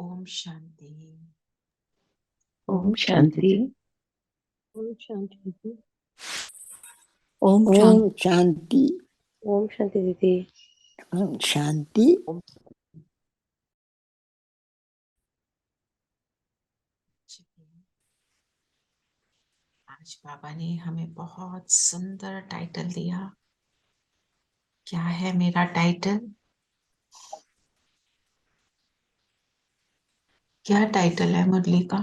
ओम शांति। ओम शांति। ओम शांति। ओम ओम शांति। ओम शांति दीदी। ओम शांति। आज बाबा ने हमें बहुत सुंदर टाइटल दिया। क्या है मेरा टाइटल? क्या टाइटल है मुरली का?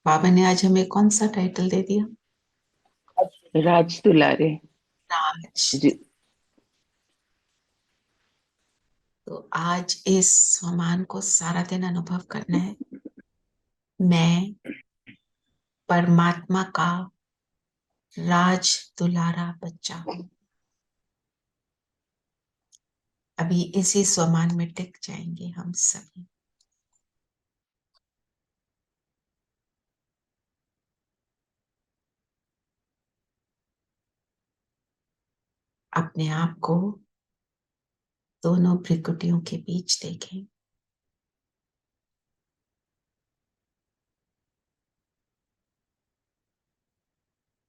बाबा ने आज हमें कौन सा टाइटल दे दिया? राज दुलारे। राज। जी। तो आज इस स्वमान को सारा दिन अनुभव करना है। मैं परमात्मा का राज दुलारा बच्चा हूं। अभी इसी स्वमान में टिक जाएंगे हम सभी। अपने आप को दोनों भ्रिकुटियों के बीच देखें।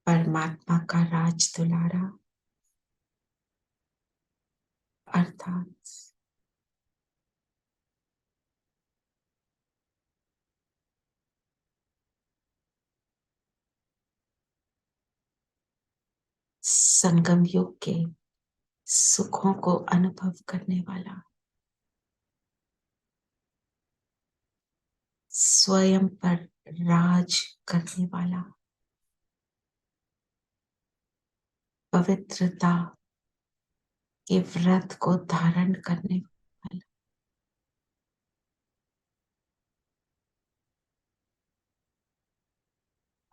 परमात्मा का राज दुलारा अर्थात संगम युग के सुखों को अनुभव करने वाला, स्वयं पर राज करने वाला, पवित्रता के व्रत को धारण करने वाला,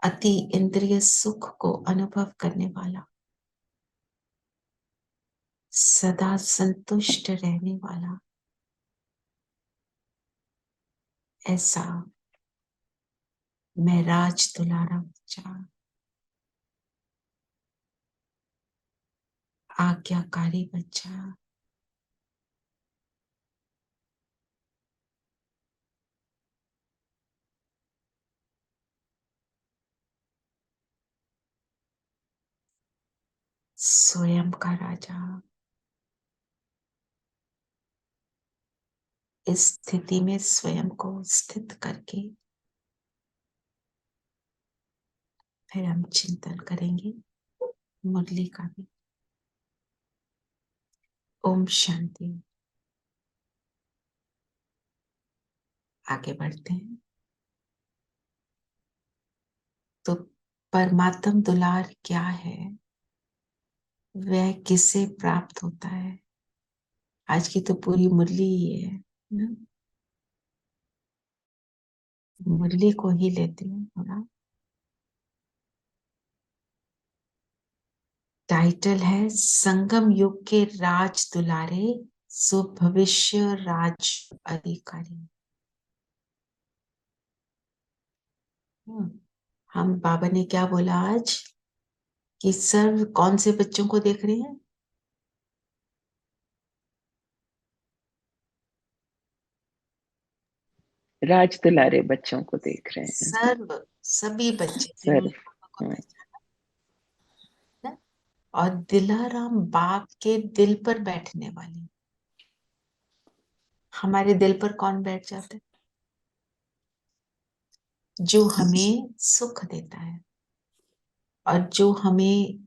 अति इंद्रिय सुख को अनुभव करने वाला, सदा संतुष्ट रहने वाला, ऐसा मैं राज दुलारा बच्चा, आज्ञाकारी बच्चा, स्वयं का राजा। इस स्थिति में स्वयं को स्थित करके फिर हम चिंतन करेंगे मुरली का भी। ओम शांति। आगे बढ़ते हैं। तो परमात्म दुलार क्या है, वह किसे प्राप्त होता है? आज की तो पूरी मुरली ही है ना? मुरली को ही लेते हैं थोड़ा। टाइटल है संगम युग के राज दुलारे, सो भविष्य राज अधिकारी। हम बाबा ने क्या बोला आज कि सर कौन से बच्चों को देख रहे हैं? राज दुलारे बच्चों को देख रहे हैं। सर्व सभी बच्चे सर्व। जिन्होंने को पहचाना ना? और दिलाराम बाप के दिल पर बैठने वाले। हमारे दिल पर कौन बैठ जाता है? जो हमें सुख देता है और जो हमें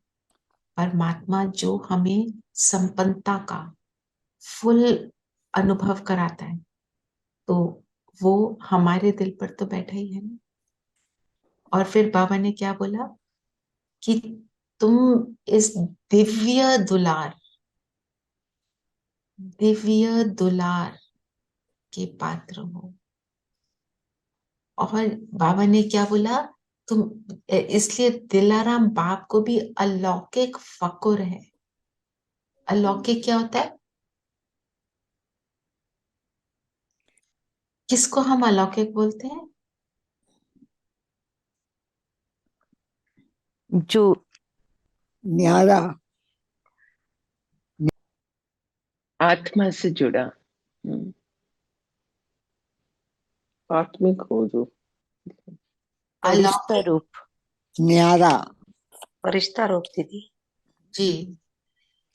परमात्मा, जो हमें संपन्नता का फुल अनुभव कराता है, तो वो हमारे दिल पर तो बैठा ही है ना। और फिर बाबा ने क्या बोला कि तुम इस दिव्य दुलार के पात्र हो। और बाबा ने क्या बोला, तुम इसलिए दिलाराम बाप को भी अलौकिक फकुर है। अलौकिक क्या होता है? किसको हम अलौकिक बोलते हैं? जो न्यारा। आत्मा से जुड़ा। आत्मिक हो जो। फरिश्ता अलौकिक। रूप। न्यारा। फरिश्ता रूप दीदी। जी,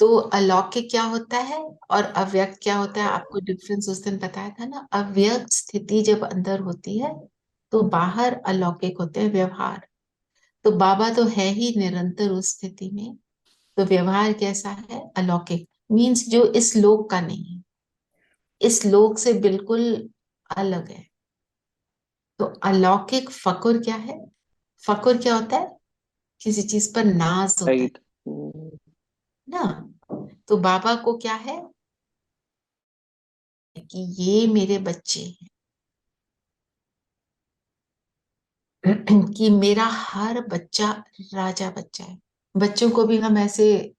तो अलौकिक क्या होता है और अव्यक्त क्या होता है, आपको डिफरेंस उस दिन बताया था ना। अव्यक्त स्थिति जब अंदर होती है तो बाहर अलौकिक होते हैं व्यवहार। तो बाबा तो है ही निरंतर उस स्थिति में, तो व्यवहार कैसा है, अलौकिक। मीन्स जो इस लोक का नहीं है, इस लोक से बिल्कुल अलग है। तो अलौकिक फकुर क्या है, फकुर क्या होता है, किसी चीज पर नाज होता है राइट। ना। तो बाबा को क्या है कि ये मेरे बच्चे हैं, कि मेरा हर बच्चा राजा बच्चा है। बच्चों को भी हम ऐसे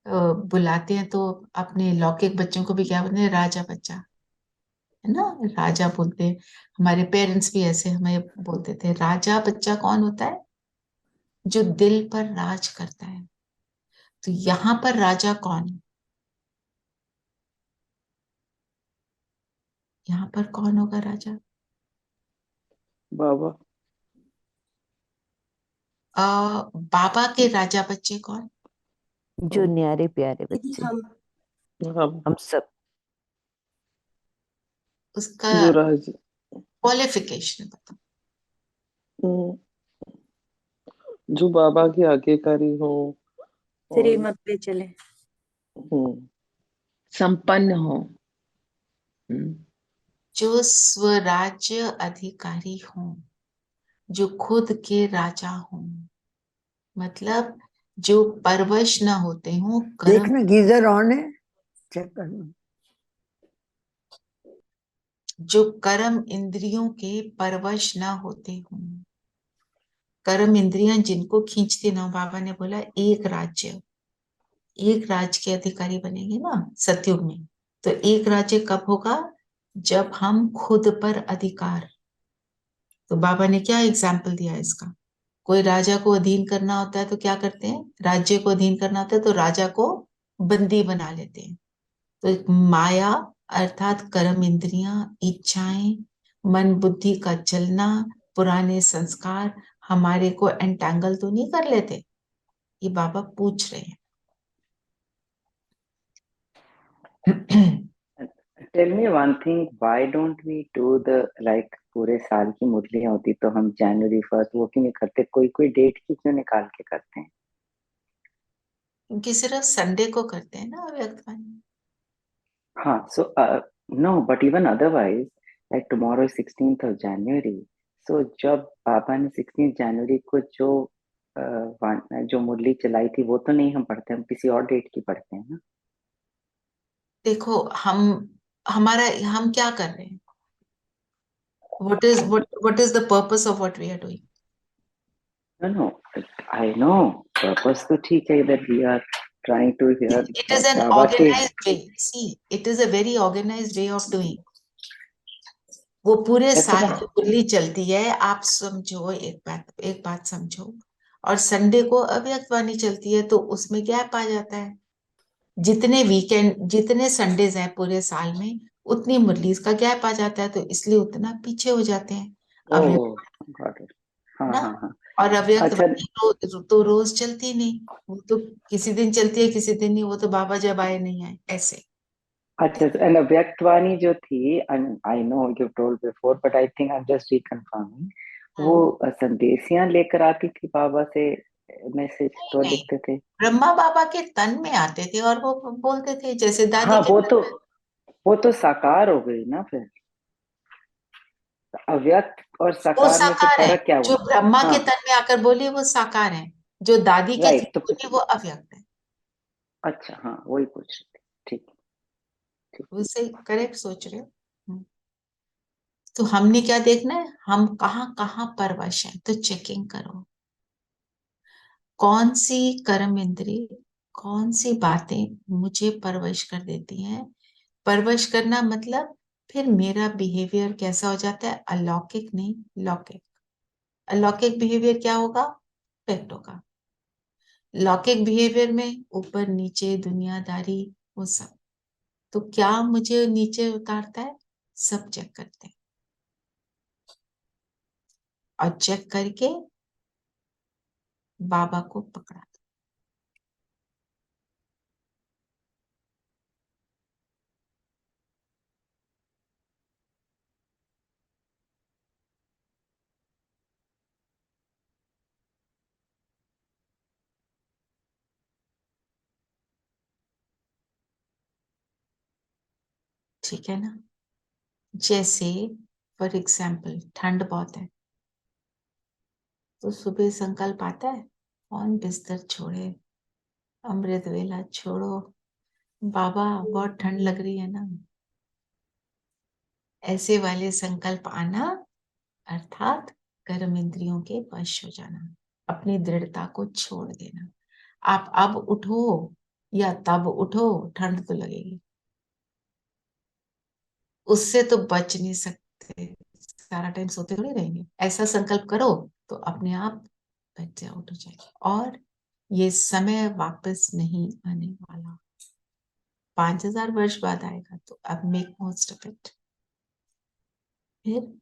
बुलाते हैं, तो अपने लौकिक बच्चों को भी क्या बोलते हैं, राजा बच्चा, है ना, राजा बोलते हैं। हमारे पेरेंट्स भी ऐसे हमें बोलते थे। राजा बच्चा कौन होता है, जो दिल पर राज करता है। तो यहाँ पर राजा कौन है, यहाँ पर कौन होगा राजा। बाबा। बाबा के राजा बच्चे कौन, जो न्यारे प्यारे दीदी बच्चे, हम हम सब। उसका जो राज। क्वालिफिकेशन बताओ। हम्म, जो बाबा की आज्ञाकारी हो और श्रीमत पे चले। संपन्न हो। जो स्वराज्य अधिकारी हों, जो खुद के राजा हों, मतलब जो परवश न होते हों कर्म, देखना गीजर ऑन है, चेक करना। जो कर्म इंद्रियों के परवश न होते हों। कर्म इंद्रियां जिनको खींचती ना हो, बाबा ने बोला एक राज्य, एक राज्य के अधिकारी बनेंगे ना सतयुग में। तो एक राज्य कब होगा, जब हम खुद पर अधिकार। तो बाबा ने क्या एग्जाम्पल दिया इसका, कोई राजा को अधीन करना होता है तो क्या करते हैं, राज्य को अधीन करना होता है तो राजा को बंदी बना लेते हैं। तो माया अर्थात कर्म इंद्रियां, इच्छाएं, मन बुद्धि का चलना, पुराने संस्कार हमारे को एंटैंगल तो नहीं कर लेते, ये बाबा पूछ रहे हैं। Tell me one thing, why don't we do the like पूरे साल की मुरलियां होती तो हम जनवरी फर्स्ट वो क्यों नहीं करते, कोई कोई डेट की क्यों निकाल के करते हैं? क्योंकि सिर्फ संडे को करते हैं ना अव्यक्त वाणी। हाँ, so no but even otherwise like tomorrow 16th of January, so जब पापा ने 16th जनवरी को जो मुरली चलाई थी वो तो नहीं हम पढ़ते, हम किसी और डेट की पढ़ते हैं ना। देखो हम क्या कर रहे हैं, what is the purpose of what we are doing. No no, I know purpose तो ठीक है, that we are trying to hear It is an बाबा के। organized way. See, it is a very organized way of doing. वो पूरे That's साल what की मुरली चलती है, आप समझो, एक बात समझो। और संडे को अव्यक्त वाणी चलती है तो उसमें गैप आ जाता है। जितने वीकेंड, जितने संडेज हैं पूरे साल में, उतनी मुरलीज का गैप आ जाता है, तो इसलिए उतना पीछे हो जाते हैं ओह गॉट इट। हाँ ना। हाँ हाँ। और अव्यक्त अच्छा वाणी तो रोज चलती नहीं, वो तो किसी दिन चलती है किसी दिन नहीं, वो तो बाबा जब आए नहीं आए ऐसे। अच्छा, एंड व्यक्तवाणी जो थी, I know you told before but I think I am just reconfirming, वो संदेशियां लेकर आती थी बाबा से, मैसेज नहीं तो नहीं, लिखते थे। ब्रह्मा बाबा के तन में आते थे और वो बोलते थे, जैसे दादी हाँ के तन में। वो तो साकार हो गई ना फिर, अव्यक्त और वो साकार में फिर साकार है, फर्क क्या जो हुआ? ब्रह्मा के हाँ तन में आकर बोली वो साकार है, जो दादी के राइट, थी तो बोली वो अव्यक्त है। अच्छा हाँ वही पूछ रही थी, ठीक ठीक। वो सही करेक्ट सोच रहे हो। तो हमने क्या देखना है, हम कहाँ कहाँ परवश हैं, तो चेकिंग करो कौन सी कर्म इंद्री, कौन सी बातें मुझे परवश कर देती हैं। परवश करना मतलब फिर मेरा बिहेवियर कैसा हो जाता है, अलौकिक नहीं लौकिक। अलौकिक बिहेवियर क्या होगा, पेक्ट होगा। लौकिक बिहेवियर में ऊपर नीचे दुनियादारी वो सब। तो क्या मुझे नीचे उतारता है? सब चेक करते हैं और चेक करके बाबा को पकड़ा। ठीक है ना? जैसे फॉर एग्जाम्पल ठंड बहुत है तो सुबह संकल्प आता है, कौन बिस्तर छोड़े, अमृत वेला छोड़ो, बाबा बहुत ठंड लग रही है ना। ऐसे वाले संकल्प आना अर्थात कर्म इंद्रियों के वश हो जाना, अपनी दृढ़ता को छोड़ देना। आप अब उठो या तब उठो, ठंड तो लगेगी, उससे तो बच नहीं सकते, सारा टाइम सोते थोड़ी रहेंगे। ऐसा संकल्प करो तो अपने आप बच जाओ, उठ जाएगी। और ये समय वापस नहीं आने वाला, 5000 वर्ष बाद आएगा, तो अब मेक मोस्ट ऑफ इट। फिर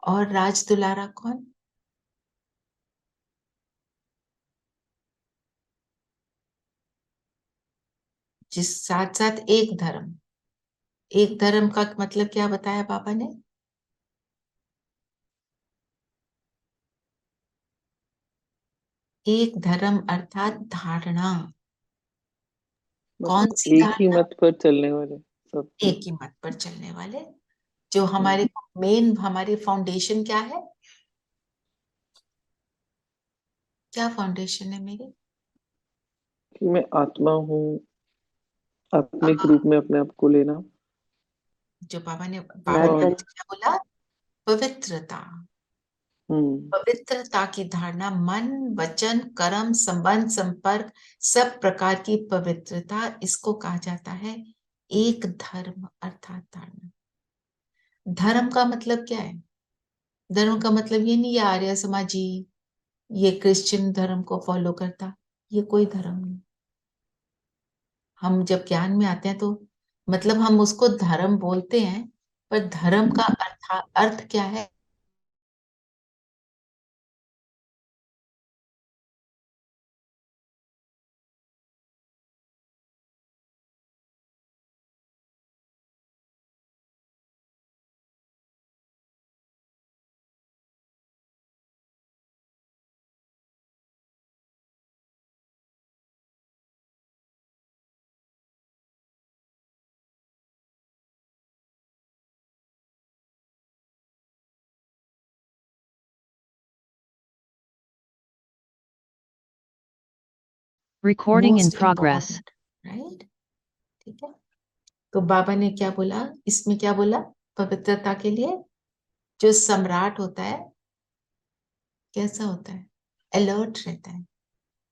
और राज दुलारा कौन? जिस साथ साथ एक धर्म, एक धर्म का मतलब क्या बताया बाबा ने? एक धर्म अर्थात धारणा। कौन मतलब सी एक ही धारणा? मत पर चलने वाले सब। एक ही मत पर चलने वाले। जो हमारे मेन, हमारी फाउंडेशन क्या है? क्या फाउंडेशन है मेरी? कि मैं आत्मा हूँ, आ, आत्मिक रूप में अपने आप को लेना। जो बाबा ने और क्या बोला? पवित्रता। हम्म पवित्रता की धारणा, मन वचन कर्म संबंध संपर्क सब प्रकार की पवित्रता, इसको कहा जाता है एक धर्म अर्थात धारणा। धर्म का मतलब क्या है? धर्म का मतलब ये नहीं ये आर्य समाजी, ये क्रिश्चियन धर्म को फॉलो करता, ये कोई धर्म नहीं। हम जब ज्ञान में आते हैं तो मतलब हम उसको धर्म बोलते हैं, पर धर्म का अर्थ क्या है? Recording in most progress. Important, right? ठीक है। तो बाबा ने क्या बोला इसमें? क्या बोला? पवित्रता के लिए जो सम्राट होता है कैसा होता है? अलर्ट रहता है।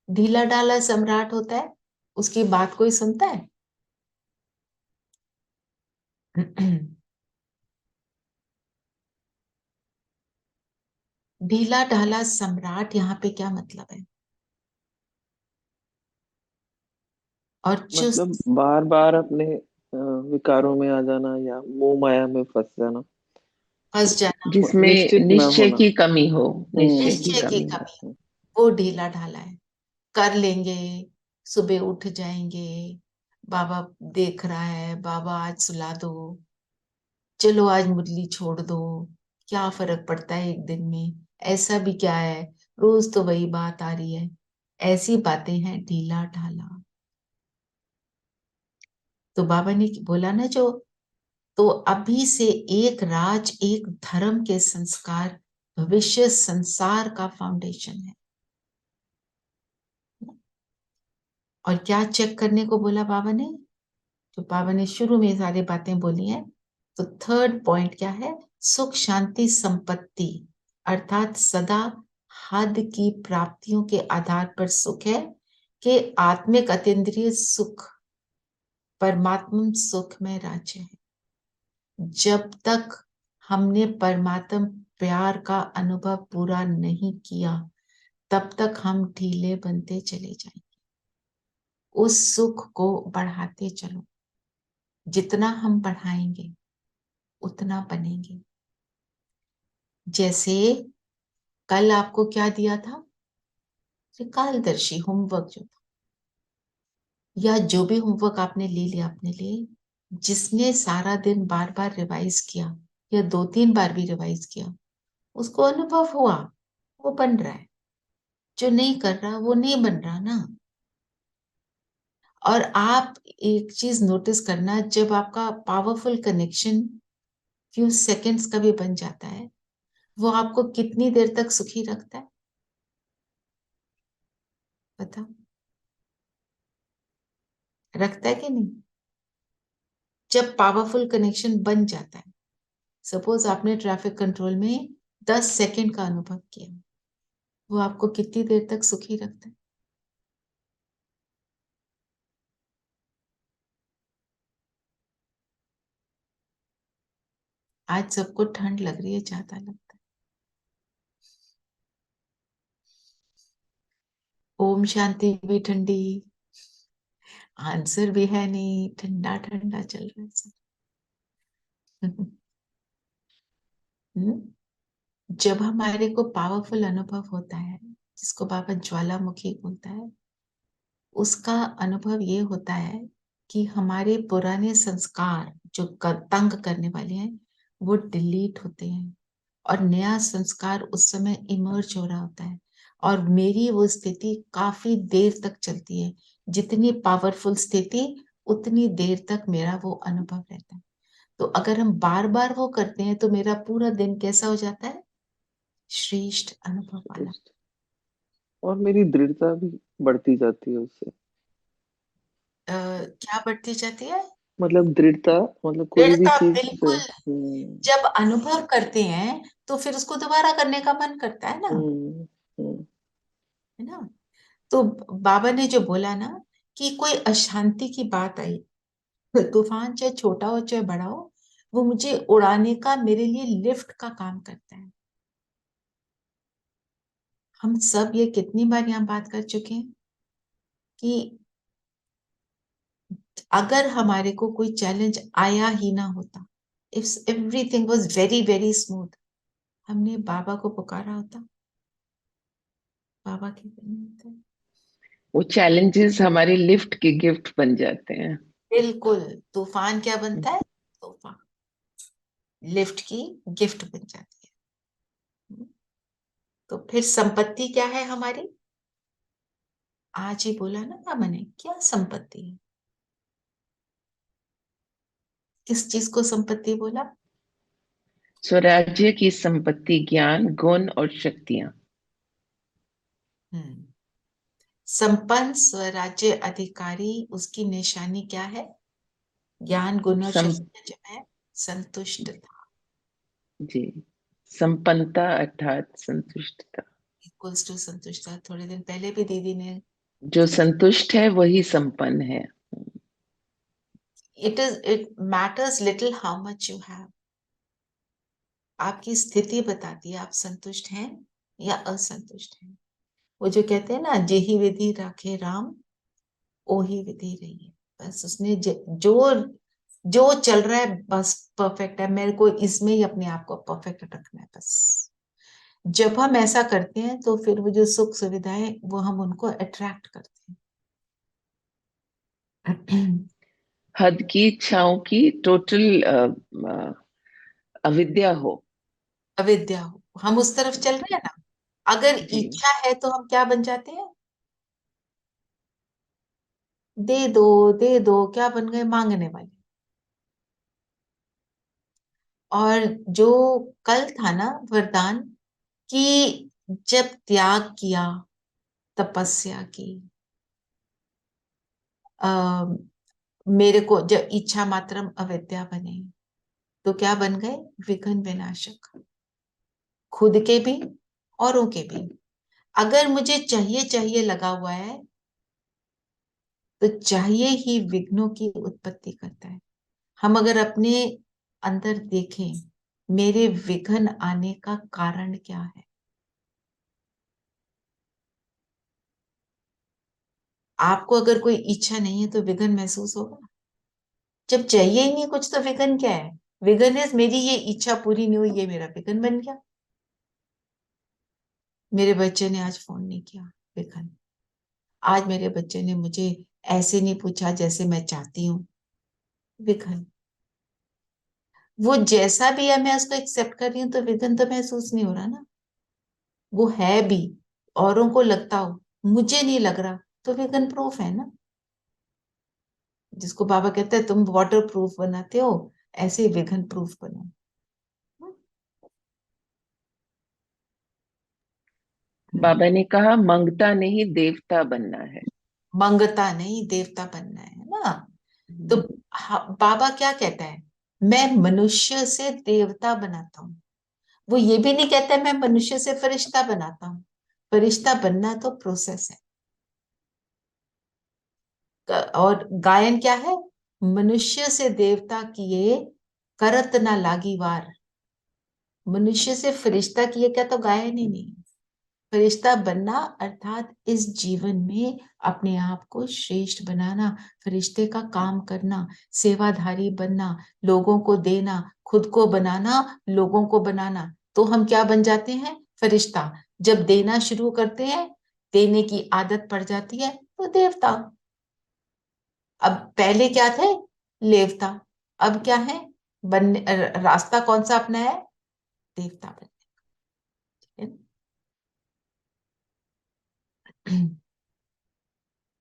ढीला ढाला सम्राट होता है, उसकी बात कोई सुनता है? ढीला ढाला सम्राट यहाँ पे क्या मतलब है? और चुस्त मतलब बार बार अपने विकारों में आ जाना या मोह माया में फंस जाना, फंस जाना, जिसमें निश्चित ना निश्चय होना। की कमी हो, निश्चय की निश्चय की कमी हो। कमी, वो ढीला ढाला है। कर लेंगे, सुबह उठ जाएंगे, बाबा देख रहा है, बाबा आज सुला दो, चलो आज मुरली छोड़ दो, क्या फर्क पड़ता है एक दिन में, ऐसा भी क्या है, रोज तो वही बात आ रही है। ऐसी बातें हैं ढीला ढाला। तो बाबा ने बोला ना, जो तो अभी से एक राज एक धर्म के संस्कार भविष्य संसार का फाउंडेशन है। और क्या चेक करने को बोला बाबा ने? जो बाबा ने शुरू में सारी बातें बोली हैं, तो थर्ड पॉइंट क्या है? सुख शांति संपत्ति अर्थात सदा हद की प्राप्तियों के आधार पर सुख है कि आत्मिक अतीन्द्रिय सुख परमात्म सुख में राज्य है। जब तक हमने परमात्म प्यार का अनुभव पूरा नहीं किया, तब तक हम ढीले बनते चले जाएंगे। उस सुख को बढ़ाते चलो। जितना हम बढ़ाएंगे उतना बनेंगे। जैसे कल आपको क्या दिया था, त्रिकालदर्शी होमवर्क जो था, या जो भी होमवर्क आपने ले लिया अपने लिए, जिसने सारा दिन बार बार रिवाइज किया या 2-3 बार भी रिवाइज किया, उसको अनुभव हुआ, वो बन रहा है। जो नहीं कर रहा वो नहीं बन रहा ना। और आप एक चीज नोटिस करना, जब आपका पावरफुल कनेक्शन फ्यू सेकंड्स का भी बन जाता है, वो आपको कितनी देर तक सुखी रखता है बताओ? रखता है कि नहीं? जब पावरफुल कनेक्शन बन जाता है, सपोज आपने ट्रैफिक कंट्रोल में 10 सेकंड का अनुभव किया, वो आपको कितनी देर तक सुखी रखता है? आज सबको ठंड लग रही है, ज्यादा लगता है। ओम शांति भी ठंडी, आंसर भी है नहीं, ठंडा ठंडा चल रहा है सब। हम्म? जब हमारे को पावरफुल अनुभव होता है, जिसको बाबा ज्वालामुखी बोलता है, उसका अनुभव ये होता है कि हमारे पुराने संस्कार जो तंग करने वाले हैं वो डिलीट होते हैं, और नया संस्कार उस समय इमर्ज हो रहा होता है। और मेरी वो स्थिति काफी देर तक चलती है। जितनी पावरफुल स्थिति, उतनी देर तक मेरा वो अनुभव रहता है। तो अगर हम बार बार वो करते हैं तो मेरा पूरा दिन कैसा हो जाता है? श्रेष्ठ अनुभव वाला। और मेरी दृढ़ता भी बढ़ती जाती है उससे। क्या बढ़ती जाती है? मतलब दृढ़ता, मतलब कोई भी दृढ़ता, चीज। बिल्कुल। जब अनुभव करते हैं तो फिर उसको दोबारा करने का मन करता है ना, हम्म, हम्म, है ना? तो बाबा ने जो बोला ना कि कोई अशांति की बात आई, तूफान चाहे छोटा हो चाहे बड़ा हो, वो मुझे उड़ाने का, मेरे लिए लिफ्ट का काम करता है। हम सब ये कितनी बार यहाँ बात कर चुके हैं कि अगर हमारे को कोई चैलेंज आया ही ना होता, if everything was very very smooth, हमने बाबा को पुकारा होता, बाबा के बने होते। वो चैलेंजेस हमारे लिफ्ट के गिफ्ट बन जाते हैं। बिल्कुल। तूफान क्या बनता है? तूफान लिफ्ट की गिफ्ट बन जाती है। तो फिर संपत्ति क्या है हमारी? आज ही बोला ना बाबा ने, क्या संपत्ति है? किस चीज को संपत्ति बोला? स्वराज्य की संपत्ति ज्ञान, गुण और शक्तियां। हम्म। संपन्न स्वराज्य अधिकारी, उसकी निशानी क्या है? ज्ञान गुण और सम शक्तियां जब है, संतुष्ट था। जी, संपन्नता अर्थात संतुष्टता। इक्वल्स टू संतुष्ट था। थोड़े दिन पहले भी दीदी ने, जो संतुष्ट है वही संपन्न है। It matters little how much you have. आपकी स्थिति बताती है आप संतुष्ट हैं या असंतुष्ट हैं। वो जो कहते हैं ना, जेहि विधि राखे राम, ओही विधि रही है। बस उसने जो जो चल रहा है बस परफेक्ट है, मेरे को इसमें ही अपने आप को परफेक्ट रखना है बस। जब हम ऐसा करते हैं तो फिर वो जो सुख सुविधाएं, वो हम उनको अट्रैक्ट करते हैं। हद की इच्छाओं की टोटल अविद्या हो। अविद्या हो, हम उस तरफ चल रहे हैं ना। अगर जी, इच्छा है तो हम क्या बन जाते हैं? दे दो, दे दो, क्या बन गए? मांगने वाले। और जो कल था ना वरदान, कि जब त्याग किया, तपस्या की, आ, मेरे को जब इच्छा मात्रम अविद्या बने, तो क्या बन गए? विघ्न विनाशक। खुद के भी, औरों के भी। अगर मुझे चाहिए चाहिए लगा हुआ है, तो चाहिए ही विघ्नों की उत्पत्ति करता है। हम अगर अपने अंदर देखें, मेरे विघ्न आने का कारण क्या है? आपको अगर कोई इच्छा नहीं है तो विघ्न महसूस होगा? जब चाहिए ही नहीं कुछ तो विघन क्या है? विघन है मेरी ये इच्छा पूरी नहीं हुई, ये मेरा विघन बन गया। मेरे बच्चे ने आज फोन नहीं किया, विघन। आज मेरे बच्चे ने मुझे ऐसे नहीं पूछा जैसे मैं चाहती हूँ, विघन। वो जैसा भी है मैं उसको एक्सेप्ट कर रही हूँ, तो विघन तो महसूस नहीं हो रहा ना। वो है भी, औरों को लगता हो, मुझे नहीं लग रहा, तो विघन प्रूफ है ना। जिसको बाबा कहते हैं तुम वाटर प्रूफ बनाते हो, ऐसे विघन प्रूफ बनो। बाबा ने कहा मंगता नहीं देवता बनना है। मंगता नहीं देवता बनना है ना। तो बाबा क्या कहता है? मैं मनुष्य से देवता बनाता हूँ। वो ये भी नहीं कहता है मैं मनुष्य से फरिश्ता बनाता हूँ। फरिश्ता बनना तो प्रोसेस है। और गायन क्या है? मनुष्य से देवता किए, करत ना लागी वार। मनुष्य से फरिश्ता किए क्या तो गायन ही नहीं। फरिश्ता बनना अर्थात इस जीवन में अपने आप को श्रेष्ठ बनाना, फरिश्ते का काम करना, सेवाधारी बनना, लोगों को देना, खुद को बनाना, लोगों को बनाना। तो हम क्या बन जाते हैं? फरिश्ता। जब देना शुरू करते हैं, देने की आदत पड़ जाती है, तो देवता। अब पहले क्या थे? लेवता। अब क्या है? रास्ता कौन सा अपना है? देवता बनने का।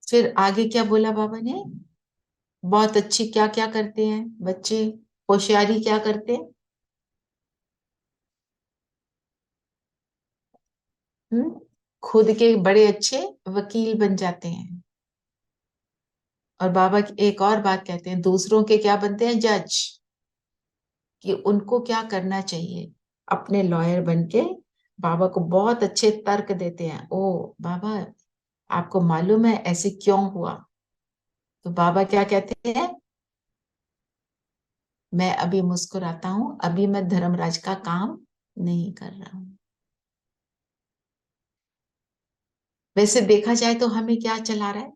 फिर आगे क्या बोला बाबा ने? बहुत अच्छी क्या क्या करते हैं बच्चे? होशियारी क्या करते हैं? खुद के बड़े अच्छे वकील बन जाते हैं। और बाबा एक और बात कहते हैं, दूसरों के क्या बनते हैं? जज। कि उनको क्या करना चाहिए, अपने लॉयर बन के बाबा को बहुत अच्छे तर्क देते हैं। ओ बाबा, आपको मालूम है ऐसे क्यों हुआ? तो बाबा क्या कहते हैं? मैं अभी मुस्कुराता हूं, अभी मैं धर्मराज का काम नहीं कर रहा हूं। वैसे देखा जाए तो हमें क्या चला रहा है?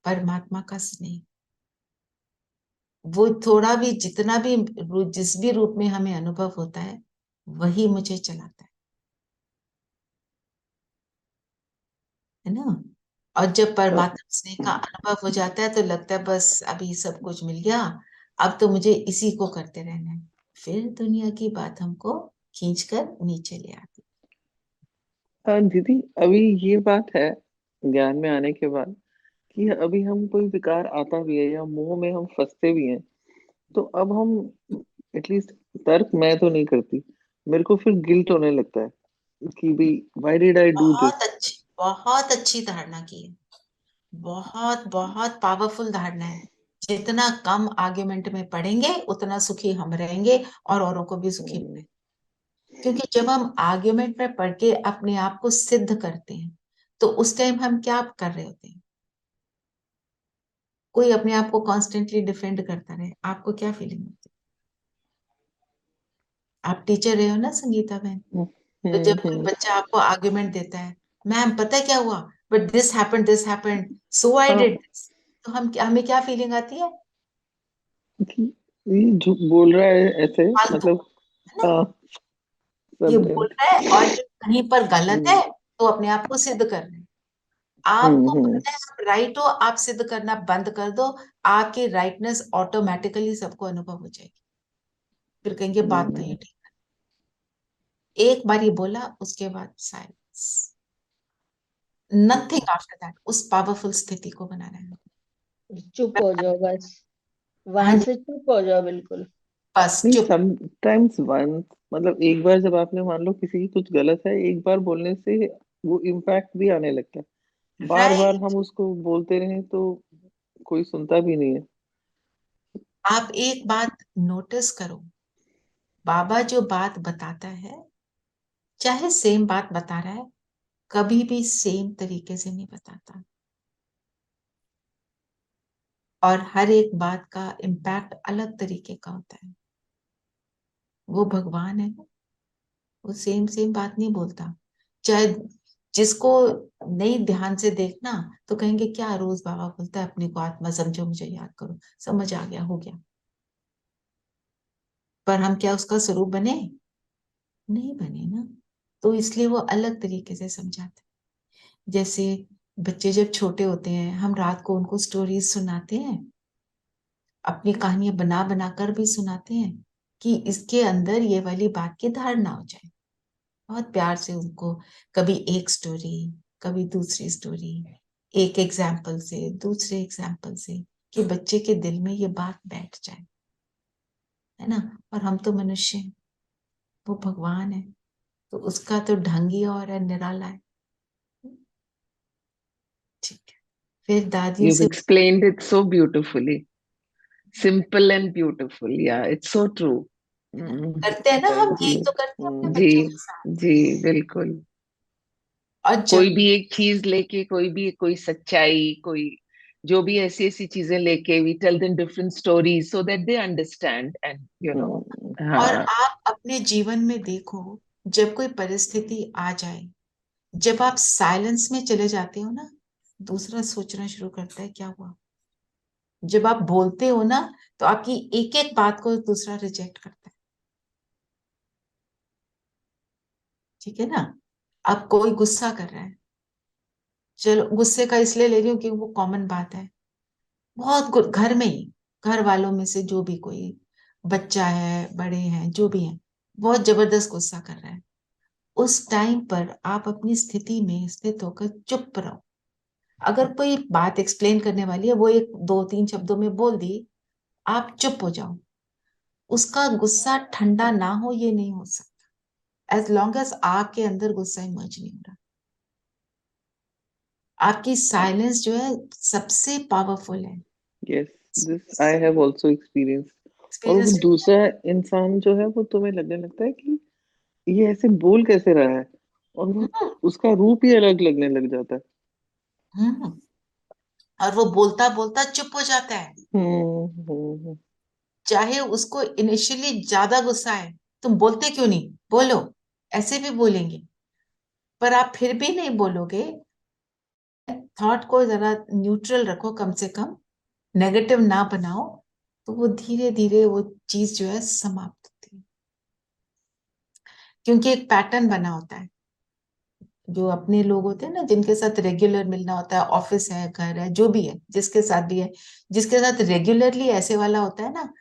परमात्मा का स्नेह। वो थोड़ा भी, जितना भी, जिस भी रूप में हमें अनुभव होता है, वही मुझे चलाता है ना। और जब परमात्मा स्नेह का अनुभव हो जाता है तो लगता है बस अभी सब कुछ मिल गया, अब तो मुझे इसी को करते रहना है। फिर दुनिया की बात हमको खींचकर नीचे ले आती। दीदी, अभी ये बात है ज्ञान में आने के बाद कि अभी हम कोई विकार आता भी है या मोह में हम फंसते भी हैं, तो अब हम एटलीस्ट तर्क मैं तो नहीं करती, मेरे को फिर गिल्ट होने लगता है कि भाई why did I do this. बहुत अच्छी धारणा की है। बहुत बहुत पावरफुल धारणा है। जितना कम आर्ग्यूमेंट में पढ़ेंगे उतना सुखी हम रहेंगे और औरों को भी सुखी बनाएंगे। क्योंकि जब हम आर्ग्यूमेंट में पढ़ के अपने आप को सिद्ध करते हैं, तो उस टाइम हम क्या कर रहे होते हैं? कोई अपने आप को कॉन्स्टेंटली डिफेंड करता रहे, आपको क्या फीलिंग होती है? आप टीचर रहे हो ना संगीता बहन। तो जब कोई हम्म। बच्चा आपको आर्ग्यूमेंट देता है, मैम पता है क्या हुआ, बट दिस हैपेंड सो आई हाँ, डिड दिस, तो हमें क्या फीलिंग आती है? कि ये झूठ बोल रहा है ऐसे, फालतू, मतलब। है ना। हाँ, ये बोल समटाइम्स। रहा है और ये कहीं पर गलत हम्म है, तो अपने आप को सिद्ध कर रहे हैं। आपको हम्म। पता है आप राइट हो, आप सिद्ध करना बंद कर दो, आपकी राइटनेस ऑटोमेटिकली सबको अनुभव हो जाएगी। फिर कहेंगे बात तो ये हम्म। ठीक। एक बार ये बोला, उसके बाद साइलेंस, नथिंग आफ्टर दैट। उस पावरफुल स्थिति को बनाना है। चुप हो जाओ बस, हाँ वहां जी, से चुप हो जाओ बिल्कुल। बस नहीं, चुप। समटाइम्स वन, मतलब एक बार जब आपने मान लो किसी की कुछ गलत है, एक बार बोलने से वो इम्पैक्ट भी आने लगता है। बार बार राइट। हम उसको बोलते रहें तो कोई सुनता भी नहीं है। आप एक बात नोटिस करो, बाबा जो बात बताता है, चाहे सेम बात बता रहा है, कभी भी सेम तरीके से नहीं बताता। और हर एक बात का इम्पैक्ट अलग तरीके का होता है। वो भगवान है ना, वो सेम सेम बात नहीं बोलता। चाहे जिसको नहीं ध्यान से देखना तो कहेंगे क्या रोज बाबा बोलता है अपने को आत्मा समझो, मुझे याद करो, समझ आ गया, हो गया। पर हम क्या उसका स्वरूप बने? नहीं बने ना। तो इसलिए वो अलग तरीके से समझाते हैं। जैसे बच्चे जब छोटे होते हैं, हम रात को उनको स्टोरीज सुनाते हैं, अपनी कहानियां बना बना कर भी सुनाते हैं कि इसके अंदर ये वाली बात की धारणा हो जाए। बहुत प्यार से उनको, कभी एक स्टोरी, कभी दूसरी स्टोरी, एक एग्जाम्पल से, दूसरे एग्जाम्पल से, कि बच्चे के दिल में ये बात बैठ जाए, है ना। और हम तो मनुष्य हैं, वो भगवान है, तो उसका तो ढंग ही और है, निराला है। ठीक है, फिर दादियों You've से explained it so beautifully. Simple and beautiful. Yeah, it's so true. करते हैं ना, हम थैंक यही यू। तो करते हैं अपने जी, बच्चों के साथ। जी, बिल्कुल। और कोई जब भी एक चीज लेके, कोई सच्चाई, कोई जो भी ऐसी ऐसी चीजें लेके, we tell them different stories so that they understand and और हाँ। आप अपने जीवन में देखो, जब कोई परिस्थिति आ जाए, जब आप साइलेंस में चले जाते हो ना, दूसरा सोचना शुरू करता है क्या हुआ। जब आप बोलते हो ना, तो आपकी एक एक बात को दूसरा रिजेक्ट करता है। ठीक है ना। अब कोई गुस्सा कर रहा है, चलो गुस्से का इसलिए ले रही हूँ क्योंकि वो कॉमन बात है। घर में ही, घर वालों में से जो भी कोई बच्चा है, बड़े हैं, जो भी हैं, बहुत जबरदस्त गुस्सा कर रहा है, उस टाइम पर आप अपनी स्थिति में स्थित होकर चुप रहो। अगर कोई बात एक्सप्लेन करने वाली है, वो एक दो तीन शब्दों में बोल दी, आप चुप हो जाओ। उसका गुस्सा ठंडा ना हो, ये नहीं हो सकता एज लॉन्ग एज आपके अंदर गुस्सा इमर्ज नहीं हो रहा। आपकी साइलेंस जो है सबसे पावरफुल है। Yes, this I have also experience. और वो एक्सपीरियंस। दूसरा इंसान जो है वो तुम्हें लगने लगता है कि ये ऐसे बोल कैसे रहा है, और वो उसका रूप ही अलग लगने लग जाता है। और वो बोलता बोलता चुप हो जाता है, हम्म। चाहे उसको इनिशियली ज्यादा गुस्सा है। तुम बोलते क्यों नहीं, बोलो, ऐसे भी बोलेंगे। पर आप फिर भी नहीं बोलोगे, थॉट को जरा न्यूट्रल रखो, कम से कम नेगेटिव ना बनाओ, तो वो धीरे धीरे वो चीज जो है समाप्त होती है। क्योंकि एक पैटर्न बना होता है। जो अपने लोग होते हैं ना, जिनके साथ रेगुलर मिलना होता है, ऑफिस है, घर है, जो भी है, जिसके साथ भी है, जिसके साथ रेगुलरली ऐसे वाला होता है ना,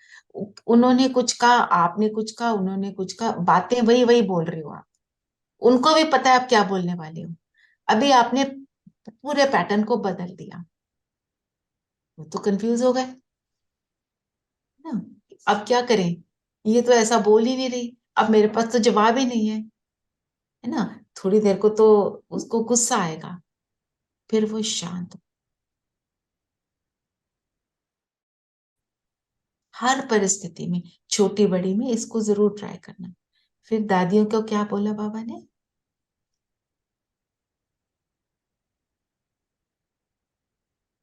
उन्होंने कुछ कहा, आपने कुछ कहा, उन्होंने कुछ कहा, बातें वही वही बोल रही हो आप, उनको भी पता है आप क्या बोलने वाले हो। अभी आपने पूरे पैटर्न को बदल दिया, वो तो कंफ्यूज हो गए ना। अब क्या करें, ये तो ऐसा बोल ही नहीं रही, अब मेरे पास तो जवाब ही नहीं है ना। थोड़ी देर को तो उसको गुस्सा आएगा, फिर वो शांत। हर परिस्थिति में, छोटी बड़ी में, इसको जरूर ट्राई करना। फिर दादियों को क्या बोला बाबा ने?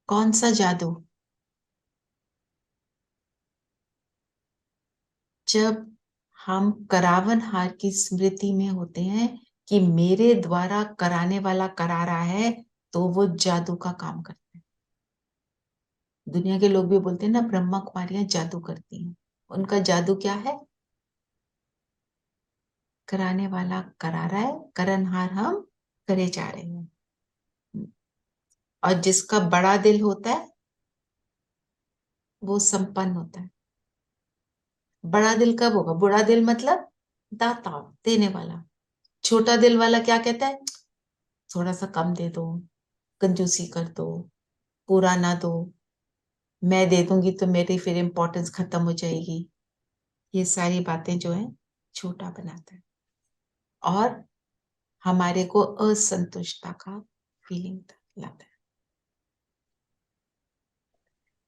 कौन सा जादू? जब हम करावन हार की स्मृति में होते हैं कि मेरे द्वारा कराने वाला करा रहा है, तो वो जादू का काम करते हैं। दुनिया के लोग भी बोलते हैं ना, ब्रह्मा कुमारियां जादू करती हैं। उनका जादू क्या है? कराने वाला करा रहा है, करनहार हम करे जा रहे हैं। और जिसका बड़ा दिल होता है वो संपन्न होता है। बड़ा दिल कब होगा? बड़ा दिल मतलब दाता, देने वाला। छोटा दिल वाला क्या कहता है? थोड़ा सा कम दे दो, कंजूसी कर दो, पूरा ना दो, मैं दे दूंगी तो मेरी फिर इंपॉर्टेंस खत्म हो जाएगी। ये सारी बातें जो है छोटा बनाता है, और हमारे को असंतुष्टता का फीलिंग लाता है।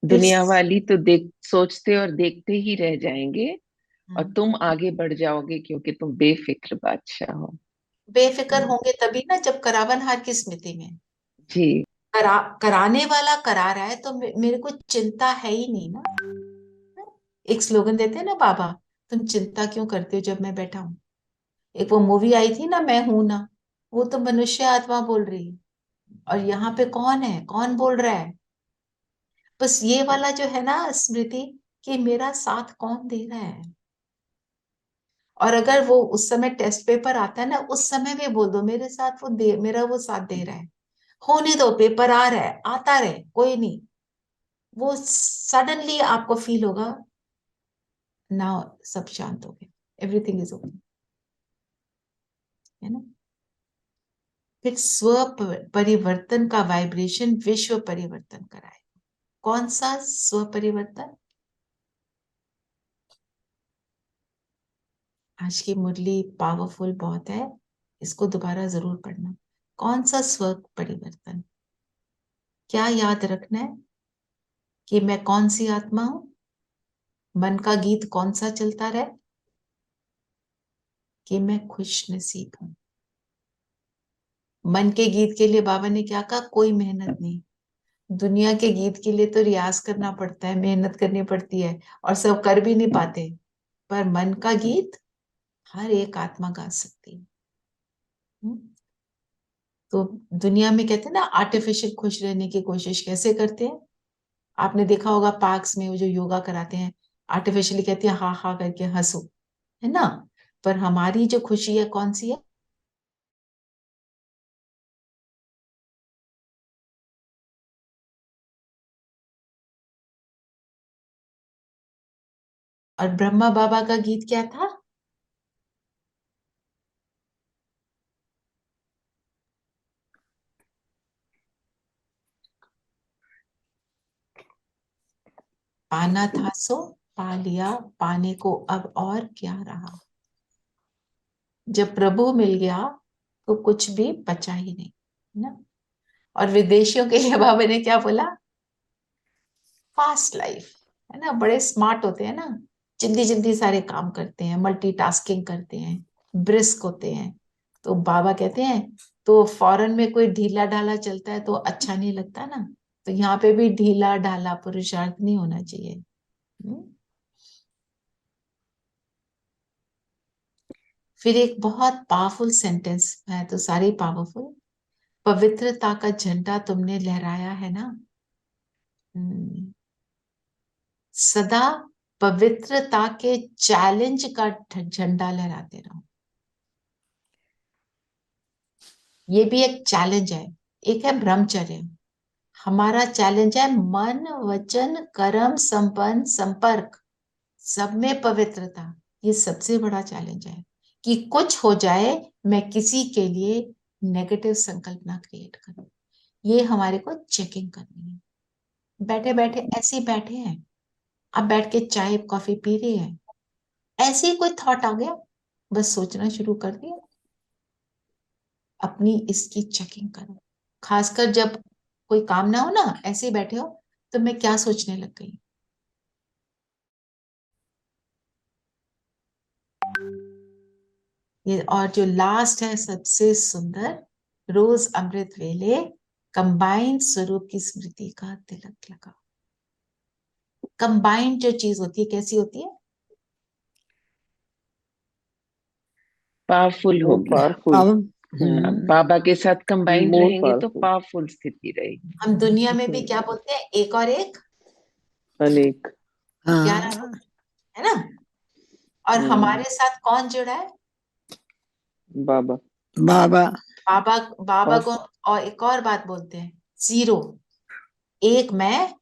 फिर दुनिया वाली तो देख सोचते और देखते ही रह जाएंगे, और हम्म, तुम आगे बढ़ जाओगे क्योंकि तुम बेफिक्र बादशाह हो। बेफिक्र होंगे तभी ना, जब करावन हार की स्मृति में। जी। कराने वाला करा रहा है तो मेरे को चिंता है ही नहीं ना। एक स्लोगन देते हैं ना बाबा, तुम चिंता क्यों करते हो जब मैं बैठा हूं। एक वो मूवी आई थी ना, मैं हूं ना, वो तो मनुष्य आत्मा बोल रही है, और यहाँ पे कौन है, कौन बोल रहा है? बस ये वाला जो है ना स्मृति, कि मेरा साथ कौन दे रहा है। और अगर वो उस समय टेस्ट पेपर आता है ना, उस समय भी बोल दो मेरे साथ वो दे, मेरा वो साथ दे रहा है। होने दो, पेपर आ रहा है, आता रहे, कोई नहीं। वो सडनली आपको फील होगा, नाउ सब शांत हो गए, एवरीथिंग इज ओके, है ना। फिर स्व परिवर्तन का वाइब्रेशन विश्व परिवर्तन कराए। कौन सा स्व परिवर्तन? आज की मुरली पावरफुल बहुत है, इसको दोबारा जरूर पढ़ना। कौन सा स्व परिवर्तन? क्या याद रखना है? कि मैं कौन सी आत्मा हूं? मन का गीत कौन सा चलता रहे? कि मैं खुश नसीब हूं। मन के गीत के लिए बाबा ने क्या कहा? कोई मेहनत नहीं। दुनिया के गीत के लिए तो रियाज करना पड़ता है, मेहनत करनी पड़ती है, और सब कर भी नहीं पाते। पर मन का गीत हर एक आत्मा गा सकती है। तो दुनिया में कहते हैं ना, आर्टिफिशियल खुश रहने की कोशिश कैसे करते हैं? आपने देखा होगा पार्क्स में वो जो योगा कराते हैं, आर्टिफिशियली कहते हैं हा हा करके हंसो, है ना। पर हमारी जो खुशी है कौन सी है? और ब्रह्मा बाबा का गीत क्या था? पाना था सो पा लिया, पाने को अब और क्या रहा। जब प्रभु मिल गया तो कुछ भी बचा ही नहीं, है ना। और विदेशियों के लिए बाबा ने क्या बोला? फास्ट लाइफ, है ना। बड़े स्मार्ट होते हैं ना, जल्दी जल्दी सारे काम करते हैं, मल्टीटास्किंग करते हैं, ब्रिस्क होते हैं। तो बाबा कहते हैं, तो फॉरेन में कोई ढीला ढाला चलता है तो अच्छा नहीं लगता ना। तो यहाँ पे भी ढीला ढाला पुरुषार्थ नहीं होना चाहिए। फिर एक बहुत पावरफुल सेंटेंस है, तो सारे पावरफुल। पवित्रता का झंडा तुमने लहराया है ना। सदा पवित्रता के चैलेंज का झंडा लहराते रहो। ये भी एक चैलेंज है। एक है ब्रह्मचर्य, हमारा चैलेंज है मन वचन कर्म संपन्न संपर्क, सब में पवित्रता। ये सबसे बड़ा चैलेंज है कि कुछ हो जाए मैं किसी के लिए नेगेटिव संकल्प ना क्रिएट करूं। ये हमारे को चेकिंग करनी है। बैठे बैठे ऐसे ही बैठे हैं, अब बैठ के चाय कॉफी पी रहे हैं, ऐसे ही कोई थॉट आ गया, बस सोचना शुरू कर दिया। अपनी इसकी चेकिंग करो, खासकर जब कोई काम ना हो ना, ऐसे ही बैठे हो, तो मैं क्या सोचने लग गई। ये और जो लास्ट है सबसे सुंदर, रोज अमृत वेले कंबाइंड स्वरूप की स्मृति का तिलक लगा। कंबाइंड जो चीज होती है कैसी होती है? पावरफुल मोर होगी। पावरफुल, हाँ, बाबा के साथ कंबाइंड मोर रहेंगे तो पावरफुल, पावरफुल स्थिति रहेगी। हम दुनिया में भी क्या बोलते हैं? एक और एक अनेक। 11 हाँ है ना। और हमारे साथ कौन जुड़ा है? बाबा। बाबा बाबा। बाबा और को और एक और बात बोलते हैं, जीरो। एक मैं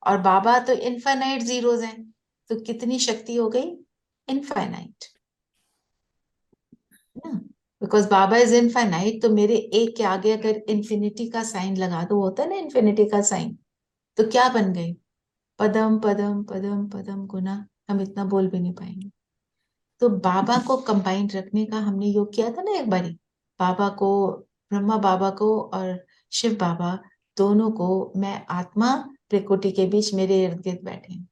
और बाबा तो इनफाइनाइट जीरोज हैं, तो कितनी शक्ति हो गई? इनफाइनाइट ना। बिकॉज बाबा इज इनफाइनाइट, तो मेरे एक के आगे अगर इन्फिनिटी का साइन लगा दो, होता है ना इन्फिनिटी का साइन, तो क्या बन गए? पदम पदम पदम पदम गुना। हम इतना बोल भी नहीं पाएंगे। तो बाबा को कंबाइंड रखने का हमने योग किया था ना एक बारी। बाबा को, ब्रह्मा बाबा को और शिव बाबा दोनों को, मैं आत्मा प्रकृति के बीच मेरे इर्द गिर्द बैठे हैं।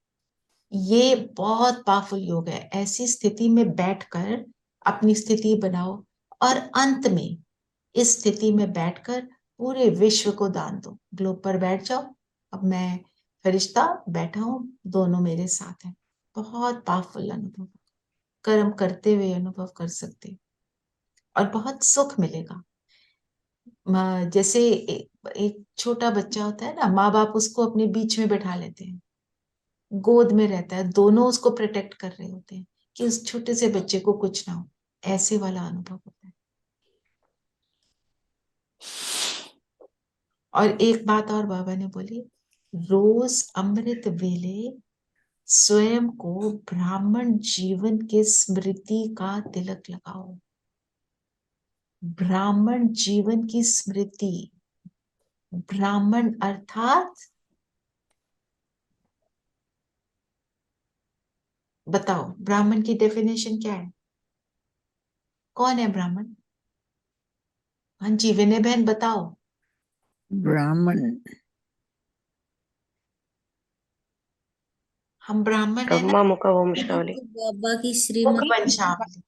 ये बहुत पावरफुल योग है। ऐसी स्थिति में बैठकर अपनी स्थिति बनाओ, और अंत में इस स्थिति में बैठकर पूरे विश्व को दान दो। ग्लोब पर बैठ जाओ, अब मैं फरिश्ता बैठा हूं, दोनों मेरे साथ हैं। बहुत पावरफुल अनुभव, कर्म करते हुए अनुभव कर सकते, और बहुत सुख मिलेगा। जैसे एक छोटा बच्चा होता है ना, माँ बाप उसको अपने बीच में बैठा लेते हैं, गोद में रहता है, दोनों उसको प्रोटेक्ट कर रहे होते हैं कि उस छोटे से बच्चे को कुछ ना हो। ऐसे वाला अनुभव होता है। और एक बात और बाबा ने बोली, रोज अमृत वेले स्वयं को ब्राह्मण जीवन के स्मृति का तिलक लगाओ। ब्राह्मण जीवन की स्मृति, ब्राह्मण अर्थात, बताओ ब्राह्मण की डेफिनेशन क्या है? कौन है ब्राह्मण? हाँ जी विनय बहन बताओ। ब्राह्मण हम ब्राह्मण है ना, ब्रह्मा मुखा वंशावली। बाबा की मुख श्रीमत वंशावली।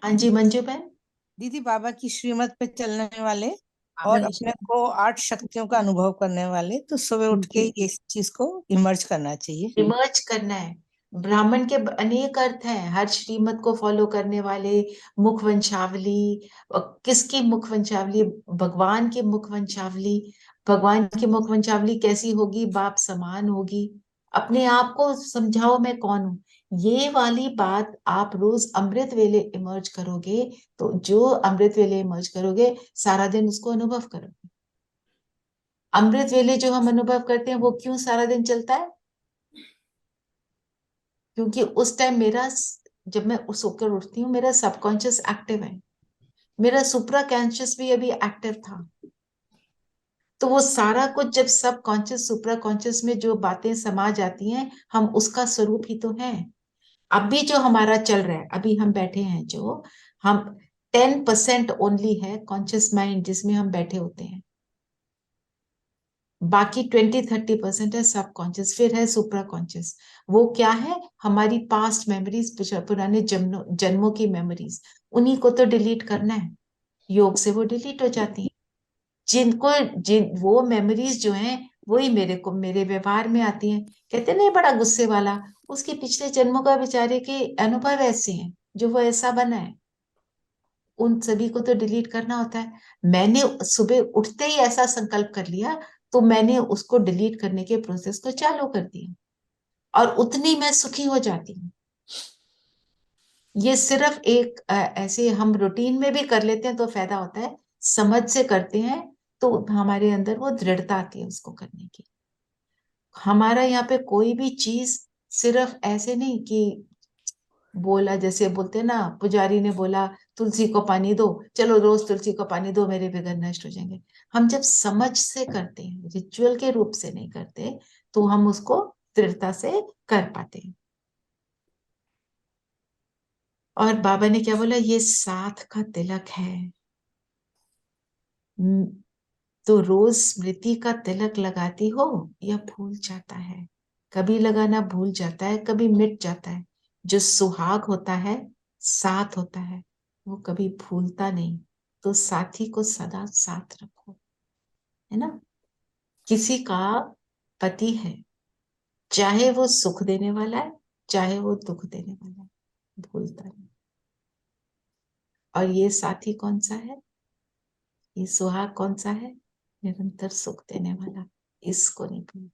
हाँ जी मंजू बहन। दीदी बाबा की श्रीमत पे चलने वाले और हाँ अपने को 8 शक्तियों का अनुभव करने वाले, तो सुबह उठ के इस चीज को इमर्ज करना चाहिए। इमर्ज करना है। ब्राह्मण के अनेक अर्थ हैं, हर श्रीमत को फॉलो करने वाले, मुख वंशावली। किसकी मुख वंशावली? भगवान की मुख वंशावली। भगवान की मुख वंशावली कैसी होगी? बाप समान होगी। अपने आप को समझाओ मैं कौन हूं। ये वाली बात आप रोज अमृत वेले इमर्ज करोगे, तो जो अमृत वेले इमर्ज करोगे सारा दिन उसको अनुभव करोगे। अमृत वेले जो हम अनुभव करते हैं वो क्यों सारा दिन चलता है? क्योंकि उस टाइम जब मैं सोकर उठती हूँ मेरा सबकॉन्शियस एक्टिव है, मेरा सुप्रा कॉन्शियस भी अभी एक्टिव था। तो वो सारा कुछ जब सब कॉन्शियस सुप्रा कॉन्शियस में जो बातें समा जाती हैं, हम उसका स्वरूप ही तो हैं। अभी जो हमारा चल रहा है, अभी हम बैठे हैं, जो हम 10% ओनली है कॉन्शियस माइंड जिसमें हम बैठे होते हैं, बाकी 20-30% है सब कॉन्शियस, फिर है सुप्रा कॉन्शियस। वो क्या है? हमारी पास्ट मेमोरीज, पुराने जन्मों की मेमोरीज, उन्हीं को तो डिलीट करना है। योग से वो डिलीट हो जाती हैं। जिन वो मेमोरीज जो हैं वही मेरे व्यवहार में आती हैं। कहते नहीं बड़ा गुस्से वाला, उसके पिछले जन्मों का बेचारे के अनुभव ऐसे हैं जो वो ऐसा बना है, उन सभी को तो डिलीट करना होता है। मैंने सुबह उठते ही ऐसा संकल्प कर लिया, तो मैंने उसको डिलीट करने के प्रोसेस को चालू कर दिया, और उतनी मैं सुखी हो जाती हूँ। ये सिर्फ एक ऐसे हम रूटीन में भी कर लेते हैं तो फायदा होता है, समझ से करते हैं तो हमारे अंदर वो दृढ़ता आती है उसको करने की। हमारा यहाँ पे कोई भी चीज सिर्फ ऐसे नहीं कि बोला, जैसे बोलते हैं ना, पुजारी ने बोला तुलसी को पानी दो, चलो रोज तुलसी को पानी दो मेरे विघ्न नष्ट हो जाएंगे। हम जब समझ से करते हैं, रिचुअल के रूप से नहीं करते, तो हम उसको दृढ़ता से कर पाते हैं। और बाबा ने क्या बोला? ये साथ का तिलक है। तो रोज स्मृति का तिलक लगाती हो या भूल जाता है? कभी लगाना भूल जाता है, कभी मिट जाता है। जो सुहाग होता है, साथ होता है, वो कभी भूलता नहीं। तो साथी को सदा साथ रखो, है ना। किसी का पति है, चाहे वो सुख देने वाला है चाहे वो दुख देने वाला है, भूलता नहीं। और ये साथी कौन सा है? ये सुहाग कौन सा है? निरंतर सुख देने वाला। इसको नहीं भूल,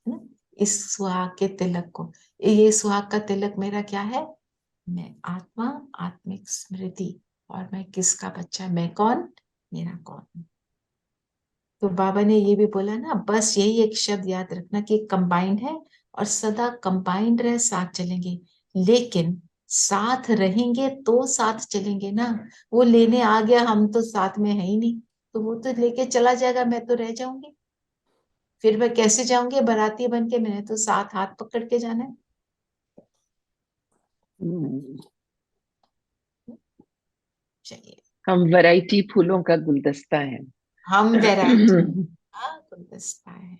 है ना। इस सुहाग के तिलक को, ये सुहाग का तिलक मेरा क्या है? मैं आत्मा, आत्मिक स्मृति, और मैं किसका बच्चा? मैं कौन? मेरा कौन। तो बाबा ने ये भी बोला ना, बस यही एक शब्द याद रखना कि कंबाइंड है, और सदा कंबाइंड रहे, साथ चलेंगे। लेकिन साथ रहेंगे तो साथ चलेंगे ना। वो लेने आ गया, हम तो साथ में है ही नहीं, तो वो तो लेके चला जाएगा, मैं तो रह जाऊंगी। फिर मैं कैसे जाऊंगी बाराती बन के? मैंने तो साथ हाथ पकड़ के जाना है। चलिए, हम वैरायटी फूलों का गुलदस्ता है। हम वैरायटी का गुलदस्ता है।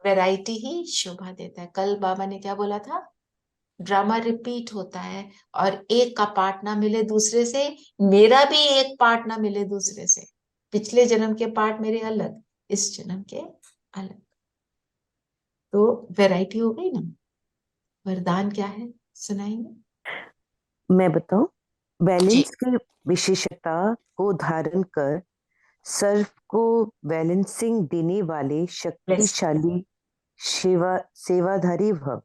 वैरायटी ही शोभा देता है। कल बाबा ने क्या बोला था? ड्रामा रिपीट होता है, और एक का पार्ट ना मिले दूसरे से, मेरा भी एक पार्ट ना मिले दूसरे से। पिछले जन्म के पार्ट मेरे अलग, इस जन्म के अलग। तो वैरायटी हो गई ना। वरदान क्या है सुनाएंगे? मैं बताऊं? बैलेंस की विशेषता को धारण कर सर्व को बैलेंसिंग देने वाले शक्तिशाली सेवाधारी भव।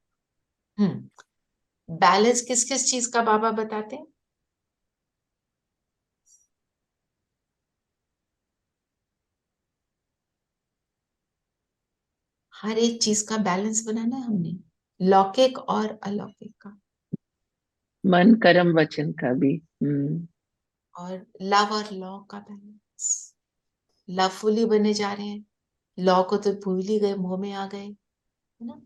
बैलेंस किस किस चीज का बाबा बताते हैं? हर एक चीज का बैलेंस बनाना है हमने, लौकिक और अलौकिक का, मन कर्म वचन का भी। और लव और लॉ का बैलेंस। लवफुली बने जा रहे हैं, लॉ को तो भूल ही गए, मोह में आ गए, है ना।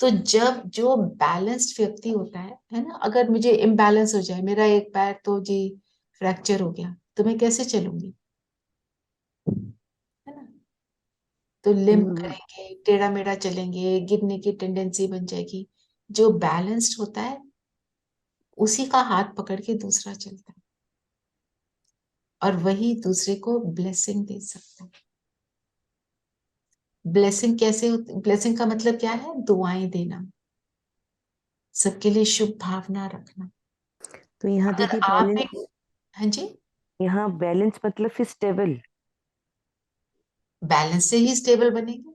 तो जब जो बैलेंस्ड व्यक्ति होता है ना, अगर मुझे इम्बैलेंस हो जाए, मेरा एक पैर तो जी फ्रैक्चर हो गया, तो मैं कैसे चलूंगी, है ना। तो लिम्प करेंगे, टेढ़ा मेढ़ा चलेंगे, गिरने की टेंडेंसी बन जाएगी। जो बैलेंस्ड होता है उसी का हाथ पकड़ के दूसरा चलता है, और वही दूसरे को ब्लेसिंग दे सकता है। ब्लेसिंग कैसे होती? ब्लेसिंग का मतलब क्या है? दुआएं देना, सबके लिए शुभ भावना रखना। तो यहाँ अगर दीदी आप बैलेंस, एक, हाँ जी, यहाँ बैलेंस मतलब फिर स्टेबल। बैलेंस से ही स्टेबल बनेंगे।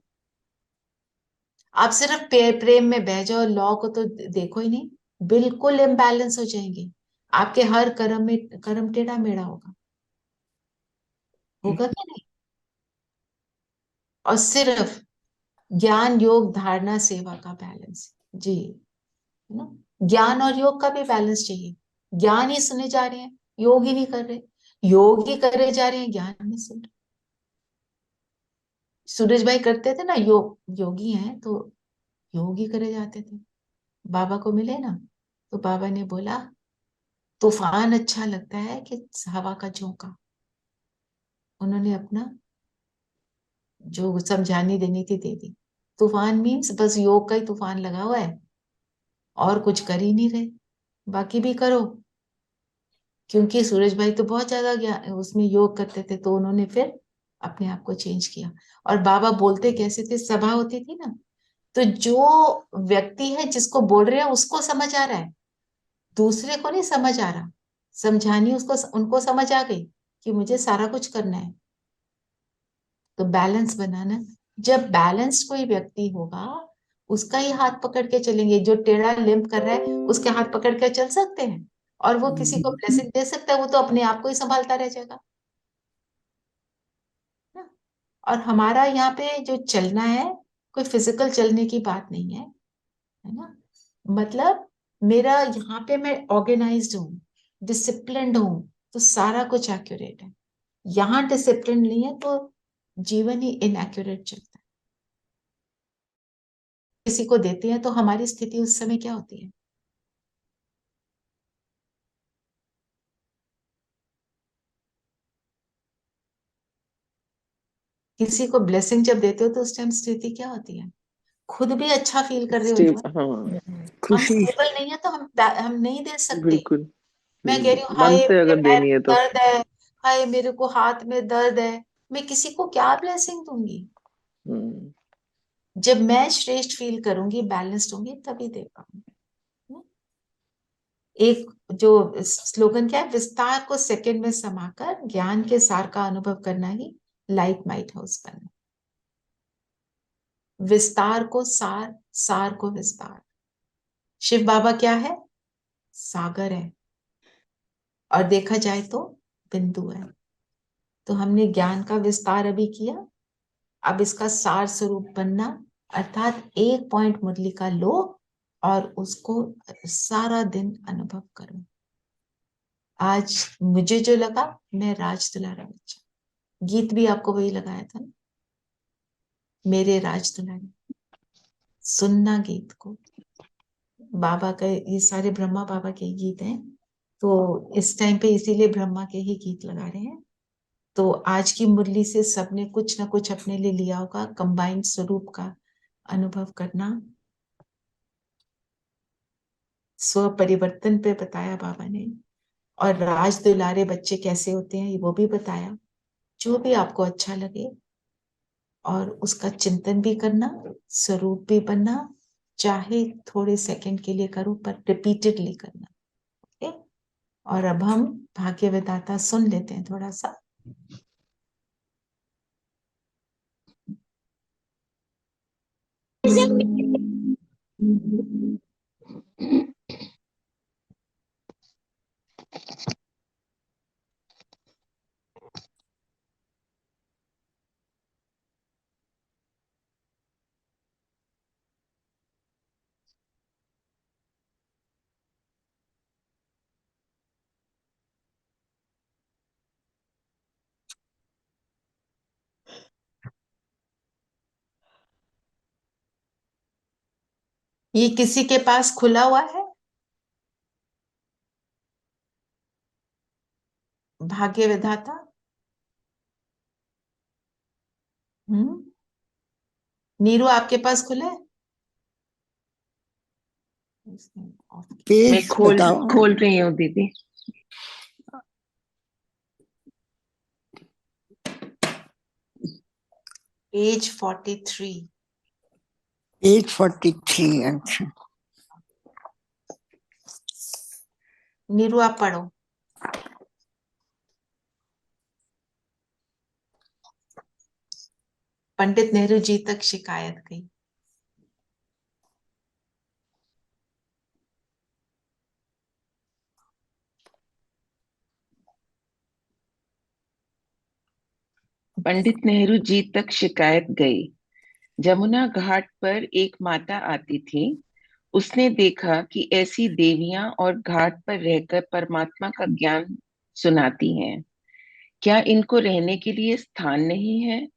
आप सिर्फ प्रेम में बह जाओ, लॉ को तो देखो ही नहीं, बिल्कुल इम्बैलेंस हो जाएंगे। आपके हर कर्म में कर्म टेढ़ा मेढ़ा होगा, होगा क्या नहीं। और सिर्फ ज्ञान योग धारणा सेवा का बैलेंस, जी, है ना। ज्ञान और योग का भी बैलेंस चाहिए। ज्ञान ही सुने जा रहे हैं, योग ही नहीं कर रहे, योग ही करे जा रहे हैं, ज्ञान नहीं सुन रहे। सूरज भाई करते थे ना योग, योगी हैं तो योग ही करे जाते थे। बाबा को मिले ना, तो बाबा ने बोला तूफान अच्छा लगता है कि हवा का झोंका। उन्होंने अपना जो समझानी देनी थी दे दी। तूफान मीन्स बस योग का ही तूफान लगा हुआ है, और कुछ कर ही नहीं रहे, बाकी भी करो। क्योंकि सूरज भाई तो बहुत ज्यादा उसमें योग करते थे, तो उन्होंने फिर अपने आप को चेंज किया। और बाबा बोलते कैसे थे, सभा होती थी ना, तो जो व्यक्ति है जिसको बोल रहे हैं उसको समझ आ रहा है, दूसरे को नहीं समझ आ रहा। समझानी उसको, उनको समझ आ गई कि मुझे सारा कुछ करना है। तो बैलेंस बनाना, जब बैलेंस्ड कोई व्यक्ति होगा उसका ही हाथ पकड़ के चलेंगे। जो टेढ़ा लिम्प कर रहा है उसके हाथ पकड़ के चल सकते हैं, और वो किसी को ब्लेसिंग दे सकता है? वो तो अपने आप को ही संभालता रह जाएगा ना। और हमारा यहाँ पे जो चलना है, कोई फिजिकल चलने की बात नहीं है ना। मतलब मेरा यहाँ पे मैं ऑर्गेनाइज्ड हूँ, डिसिप्लिन्ड हूँ, तो सारा कुछ एक्यूरेट है। यहाँ डिसिप्लिन नहीं है तो जीवन ही इनएक्यूरेट चलता है। किसी को देते हैं तो हमारी स्थिति उस समय क्या होती है? किसी को ब्लेसिंग जब देते हो तो उस टाइम स्थिति क्या होती है? खुद भी अच्छा फील कर रहे हो जो, हाँ, हम खुशी। स्टेबल नहीं है तो हम नहीं दे सकते। बिल्कुल। मैं कह रही हूँ मन हाय से मेरे अगर पैर देनी है में तो। दर्द है, हाय मेरे को हाथ में दर्द है, मैं किसी को क्या ब्लेसिंग दूंगी? हम्म, जब मैं श्रेष्ठ फील करूंगी, बैलेंस्ड होंगी, तभी दे पाऊंगी। एक जो स्लोगन क्या है, विस्तार को सेकंड में समाकर ज्ञान के सार का अनुभव करना ही लाइट माइट हाउस बनना। विस्तार को सार, सार को विस्तार। शिव बाबा क्या है? सागर है, और देखा जाए तो बिंदु है। तो हमने ज्ञान का विस्तार अभी किया, अब इसका सार स्वरूप बनना, अर्थात एक पॉइंट मुरली का लो और उसको सारा दिन अनुभव करो। आज मुझे जो लगा, मैं राज दुलारा बच्चा, गीत भी आपको वही लगाया था ना, मेरे राज दुलारे। सुनना गीत को, बाबा का ये सारे ब्रह्मा बाबा के गीत हैं, तो इस टाइम पे इसीलिए ब्रह्मा के ही गीत लगा रहे हैं। तो आज की मुरली से सबने कुछ ना कुछ अपने लिए लिया होगा, कंबाइंड स्वरूप का अनुभव करना। स्व परिवर्तन पे बताया बाबा ने, और राज दुलारे बच्चे कैसे होते हैं वो भी बताया। जो भी आपको अच्छा लगे और उसका चिंतन भी करना, स्वरूप भी बनना, चाहे थोड़े सेकंड के लिए करो पर रिपीटेडली करना। ओके, और अब हम भाग्य विधाता सुन लेते हैं थोड़ा सा। ये किसी के पास खुला हुआ है? भाग्य विधाता। नीरू आपके पास खुला है? मैं पेज बताओ। खोल रही हूँ दीदी। पेज 43। पेज 43। अच्छा, नीरू आप पढ़ो। पंडित नेहरू जी तक शिकायत गई। पंडित नेहरू जी तक शिकायत गई। जमुना घाट पर एक माता आती थी। उसने देखा कि ऐसी देवियां और घाट पर रहकर परमात्मा का ज्ञान सुनाती हैं। क्या इनको रहने के लिए स्थान नहीं है?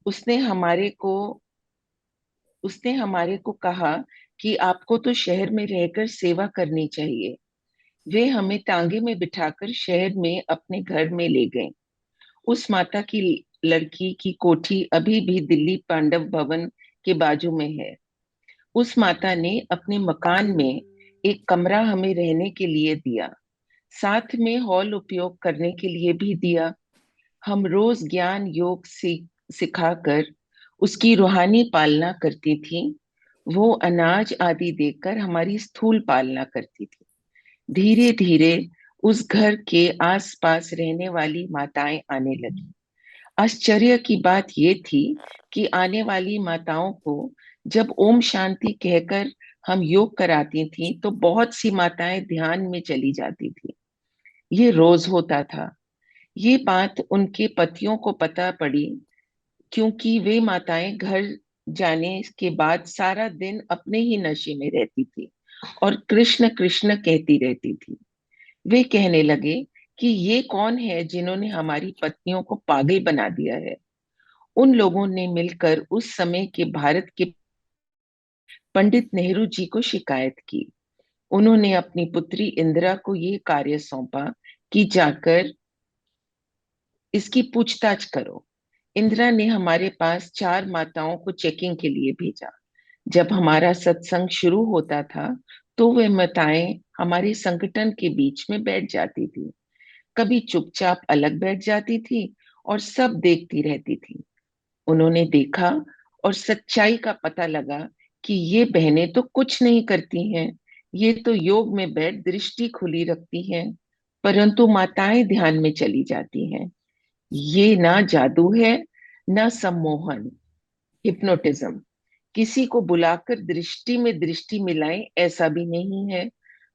उसने हमारे को उसने हमारे को कहा कि आपको तो शहर में रहकर सेवा करनी चाहिए। वे हमें तांगे में बिठाकर शहर में अपने घर में ले गए। उस माता की लड़की की कोठी अभी भी दिल्ली पांडव भवन के बाजू में है। उस माता ने अपने मकान में एक कमरा हमें रहने के लिए दिया, साथ में हॉल उपयोग करने के लिए भी दिया। हम रोज ज्ञान योग सिखाकर उसकी रूहानी पालना करती थी। वो अनाज आदि देकर हमारी स्थूल पालना करती थी। धीरे धीरे उस घर के आसपास रहने वाली माताएं आने लगी। आश्चर्य की बात ये थी कि आने वाली माताओं को जब ओम शांति कहकर हम योग कराती थी तो बहुत सी माताएं ध्यान में चली जाती थी। ये रोज होता था। ये बात उनके पतियों को पता पड़ी, क्योंकि वे माताएं घर जाने के बाद सारा दिन अपने ही नशे में रहती थी और कृष्ण कृष्ण कहती रहती थी। वे कहने लगे कि ये कौन है जिन्होंने हमारी पत्नियों को पागल बना दिया है। उन लोगों ने मिलकर उस समय के भारत के पंडित नेहरू जी को शिकायत की। उन्होंने अपनी पुत्री इंदिरा को ये कार्य सौंपा कि जाकर इसकी पूछताछ करो। इंदिरा ने हमारे पास 4 माताओं को चेकिंग के लिए भेजा। जब हमारा सत्संग शुरू होता था तो वे माताएं हमारे संगठन के बीच में बैठ जाती थी। कभी चुपचाप अलग बैठ जाती थी और सब देखती रहती थी। उन्होंने देखा और सच्चाई का पता लगा कि ये बहनें तो कुछ नहीं करती हैं। ये तो योग में बैठ दृष्टि खुली रखती हैं, परंतु माताएं ध्यान में चली जाती हैं। ये ना जादू है, ना सम्मोहन, हिप्नोटिज्म। किसी को बुलाकर दृष्टि में दृष्टि मिलाएं ऐसा भी नहीं है।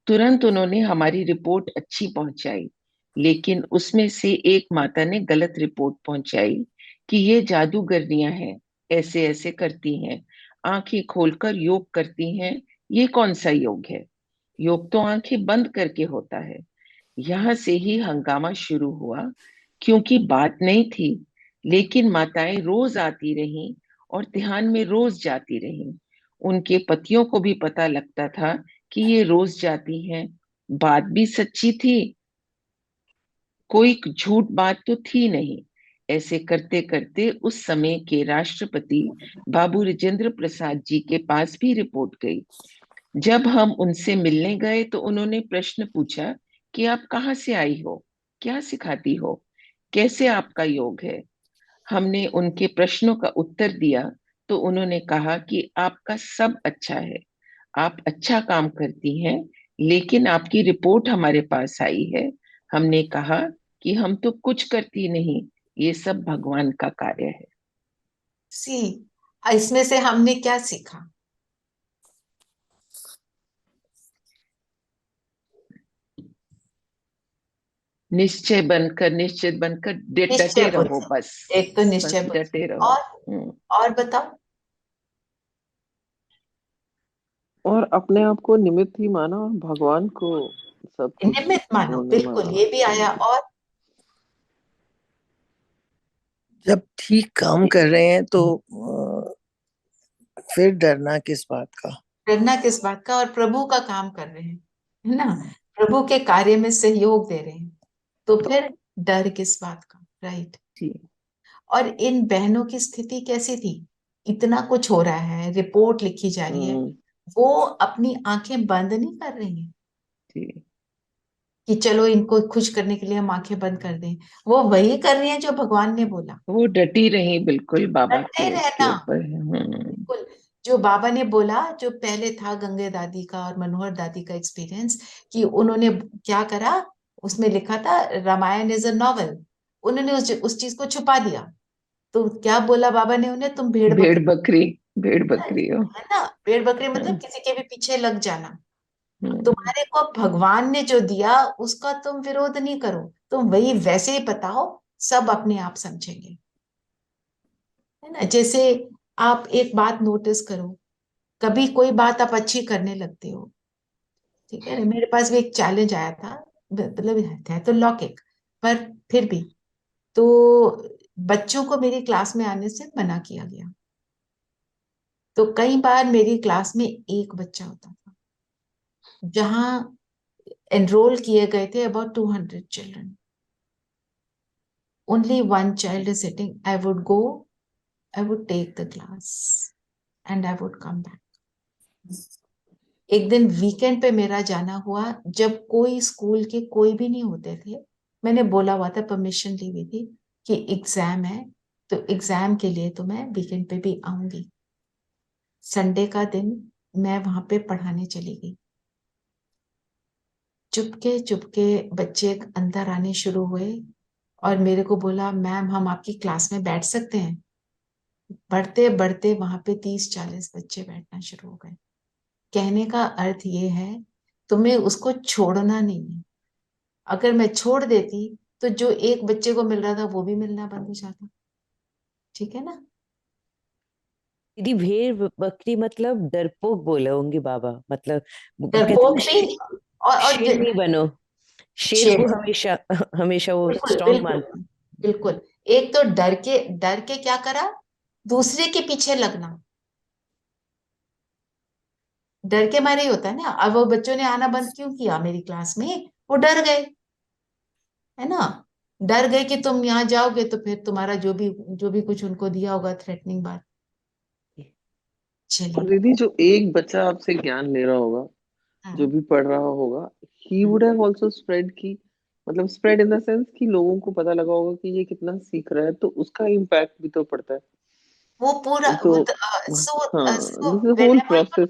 तुरंत उन्होंने हमारी रिपोर्ट अच्छी पहुंचाई, लेकिन उसमें से एक माता ने गलत रिपोर्ट पहुंचाई कि ये जादूगरनियां हैं, ऐसे ऐसे करती हैं, आंखें खोलकर योग करती हैं। ये कौन सा योग है? योग तो आंखें बंद करके होता है। यहां से ही हंगामा शुरू हुआ, क्योंकि बात नहीं थी, लेकिन माताएं रोज आती रहीं और ध्यान में रोज जाती रहीं। उनके पतियों को भी पता लगता था कि ये रोज जाती हैं। बात भी सच्ची थी, कोई झूठ बात तो थी नहीं। ऐसे करते करते उस समय के राष्ट्रपति बाबू राजेंद्र प्रसाद जी के पास भी रिपोर्ट गई। जब हम उनसे मिलने गए तो उन्होंने प्रश्न पूछा कि आप कहाँ से आई हो, क्या सिखाती हो, कैसे आपका योग है। हमने उनके प्रश्नों का उत्तर दिया तो उन्होंने कहा कि आपका सब अच्छा है, आप अच्छा काम करती हैं, लेकिन आपकी रिपोर्ट हमारे पास आई है। हमने कहा कि हम तो कुछ करती नहीं, ये सब भगवान का कार्य है। सी, इसमें से हमने क्या सीखा? निश्चित बनकर डटे निश्चय रहो बुद्धि, बस। एक तो बस निश्चय बुद्धि, डटे रहो। और बताओ। और अपने आप को निमित्त ही माना और भगवान को सब कुछ निमित्त मानो, होने बिल्कुल, ये भी आया। और जब ठीक काम कर रहे हैं तो फिर डरना किस बात का। डरना किस बात का, और प्रभु का काम कर रहे हैं, है ना, प्रभु के कार्य में सहयोग दे रहे हैं, तो फिर डर किस बात का, राइट। जी। और इन बहनों की स्थिति कैसी थी? इतना कुछ हो रहा है, रिपोर्ट लिखी जा रही है, वो अपनी आंखें बंद नहीं कर रही हैं जी। कि चलो इनको खुश करने के लिए हम आंखें बंद कर दें। वो वही कर रही हैं जो भगवान ने बोला। वो डटी रही बिल्कुल बाबा डटे के उसके रहना, ऊपर। बिल्कुल, जो बाबा ने बोला, जो पहले था गंगे दादी का और मनोहर दादी का एक्सपीरियंस, कि उन्होंने क्या करा, उसमें लिखा था रामायण इज अ नॉवल, उन्होंने उस चीज को छुपा दिया। तो क्या बोला बाबा ने उन्हें, तुम भेड़ भेड़ बकरी, बकरी, भेड़ बकरी हो। है ना, भेड़ बकरी मतलब हम्म, किसी के भी पीछे लग जाना। हम्म। तुम्हारे को भगवान ने जो दिया उसका तुम विरोध नहीं करो, तुम वही वैसे ही बताओ, सब अपने आप समझेंगे, है ना। जैसे आप एक बात नोटिस करो, कभी कोई बात आप अच्छी करने लगते हो, ठीक है ना। मेरे पास भी एक चैलेंज आया था, मतलब है तो लौकिक, पर फिर भी, तो बच्चों को मेरी क्लास में आने से मना किया गया। तो कई बार मेरी क्लास में एक बच्चा होता था, जहां एनरोल किए गए थे about 200 children, only one child is sitting. I would go, I would take the class and I would come back. एक दिन वीकेंड पे मेरा जाना हुआ, जब कोई स्कूल के कोई भी नहीं होते थे। मैंने बोला हुआ था, परमिशन ली हुई थी कि एग्जाम है, तो एग्जाम के लिए तो मैं वीकेंड पे भी आऊंगी। संडे का दिन मैं वहां पे पढ़ाने चली गई। चुपके चुपके बच्चे अंदर आने शुरू हुए और मेरे को बोला, मैम हम आपकी क्लास में बैठ सकते हैं? बढ़ते बढ़ते वहां पे 30-40 बच्चे बैठना शुरू हो गए। कहने का अर्थ ये है, तुम्हें उसको छोड़ना नहीं है। अगर मैं छोड़ देती तो जो एक बच्चे को मिल रहा था वो भी मिलना बंद हो जाता, ठीक है ना। दीदी भेड़ बकरी मतलब डरपोक बोले होंगे बाबा, मतलब वो कहते हैं डरपोक ना भी, और शेर नहीं बनो। शेर शेर, को हमेशा हमेशा वो बिल्कुल स्ट्रांग बिल्कुल मानते हैं। बिल्कुल। एक तो डर के क्या करा, दूसरे के पीछे लगना, डर के मारे ही होता है ना। अब वो बच्चों ने आना बंद क्यों किया मेरी क्लास में, वो डर गए, है ना। डर गए कि तुम यहाँ जाओगे तो फिर तुम्हारा जो भी कुछ उनको दिया होगा थ्रेटनिंग बात। और चलिए। दीदी जो एक बच्चा आपसे ज्ञान ले रहा होगा, जो हाँ, भी पढ़ रहा होगा, he would have also spread की, मतलब स्प्रेड इन द सेंस कि लोगों को पता लगा होगा कि ये कितना सीख रहा है, तो उसका इम्पैक्ट भी तो पड़ता है। वो पूरा तो सो हाँ, so this is whole whenever process.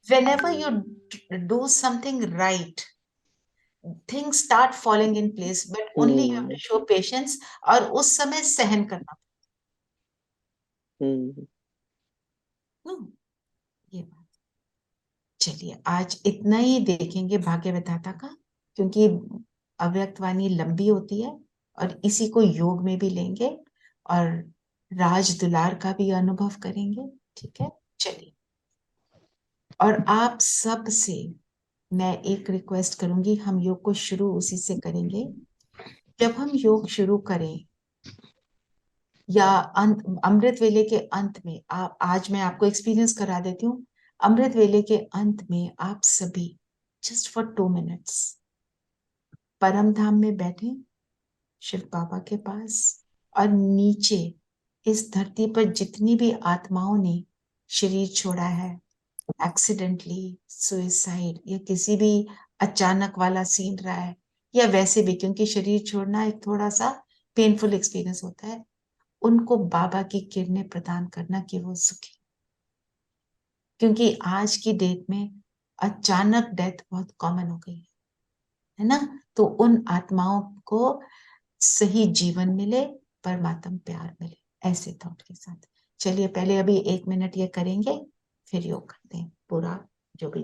whenever you do something right, things start falling in place, but only you have to hmm. show patience, और उस समय सहन करना। हम्म। हम्म, ये बात। चलिए, आज इतना ही देखेंगे भाग्य विधाता का, क्योंकि अव्यक्त वाणी लंबी होती है, और इसी को योग में भी लेंगे, और राज दुलार का भी अनुभव करेंगे, ठीक है। चलिए, और आप सब से मैं एक रिक्वेस्ट करूंगी, हम योग को शुरू उसी से करेंगे। जब हम योग शुरू करें, या अंत, अमृत वेले के अंत में, आप, आज मैं आपको एक्सपीरियंस करा देती हूँ। अमृत वेले के अंत में आप सभी जस्ट फॉर 2 मिनट्स परम धाम में बैठे, शिव बाबा के पास, और नीचे इस धरती पर जितनी भी आत्माओं ने शरीर छोड़ा है, एक्सीडेंटली, सुइसाइड, या किसी भी अचानक वाला सीन रहा है, या वैसे भी, क्योंकि शरीर छोड़ना एक थोड़ा सा पेनफुल एक्सपीरियंस होता है, उनको बाबा की किरणें प्रदान करना कि वो सुखी। क्योंकि आज की डेट में अचानक डेथ बहुत कॉमन हो गई है ना। तो उन आत्माओं को सही जीवन मिले, परमात्मा प्यार मिले, ऐसे थॉट के साथ। चलिए पहले अभी 1 मिनट ये करेंगे, फिर योग करते हैं पूरा जो भी।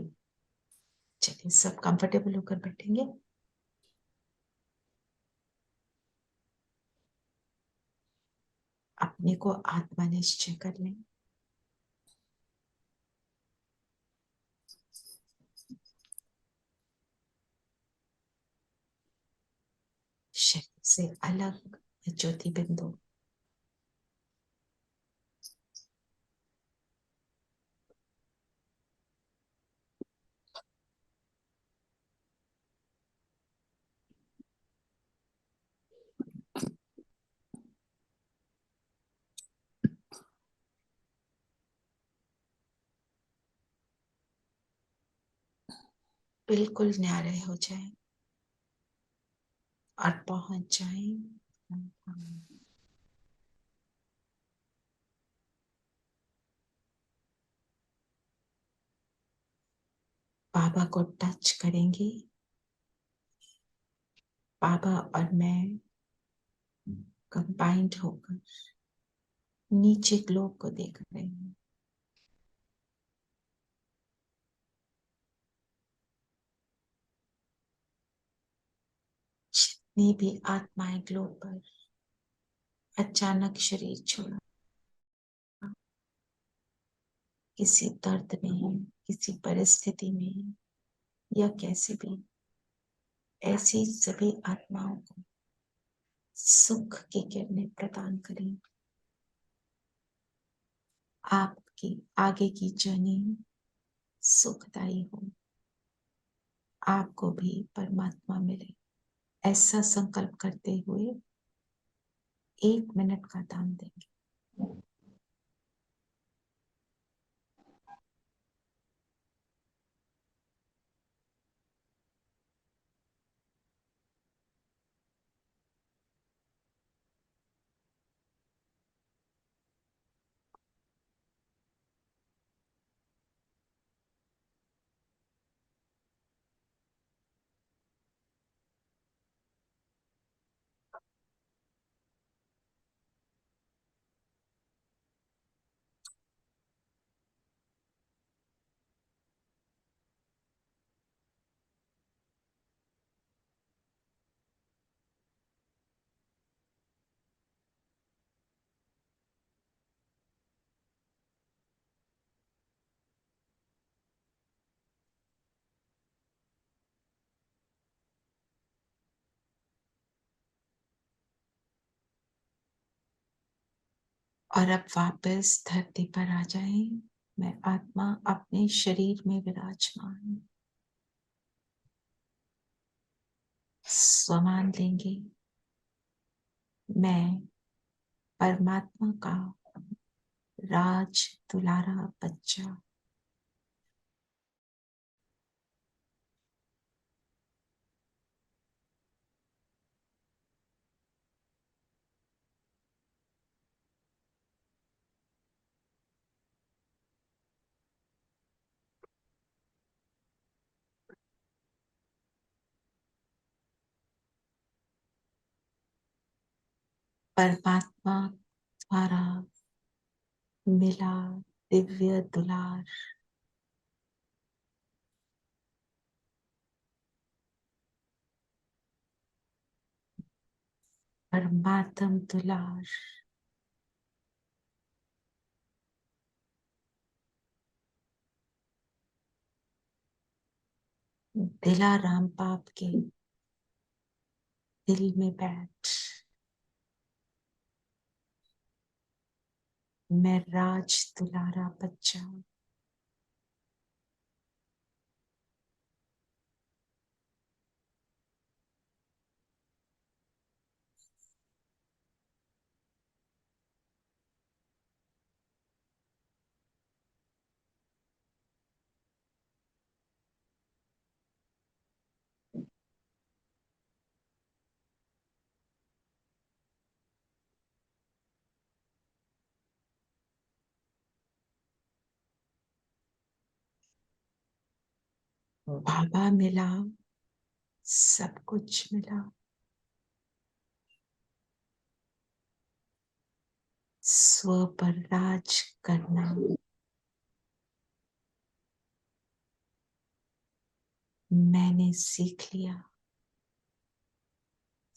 चलिए सब कंफर्टेबल होकर बैठेंगे। अपने को आत्मा निश्चय कर लें। शरीर से अलग ज्योति बिंदु। बिल्कुल न्यारे हो जाए और पहुंच जाए बाबा को टच करेंगे। बाबा और मैं कंबाइंड होकर नीचे ग्लोब को देख रहे हैं। जितनी भी आत्माएं ग्लोब पर अचानक शरीर छोड़ा, किसी दर्द में, किसी परिस्थिति में या कैसे भी, ऐसी सभी आत्माओं को सुख की किरणें प्रदान करें। आपकी आगे की जर्नी सुखदायी हो, आपको भी परमात्मा मिले, ऐसा संकल्प करते हुए 1 मिनट का दान देंगे। और अब वापस धरती पर आ जाएं। मैं आत्मा अपने शरीर में विराजमान स्वमान लेंगे। मैं परमात्मा का राज दुलारा बच्चा, परमात्मा द्वारा मिला दिव्य दुलार, परमात्म दुलार दिलाराम बाप के दिल में बैठ मैं राज दुलारा बच्चा बाबा मिला, सब कुछ मिला। स्व पर राज करना मैंने सीख लिया।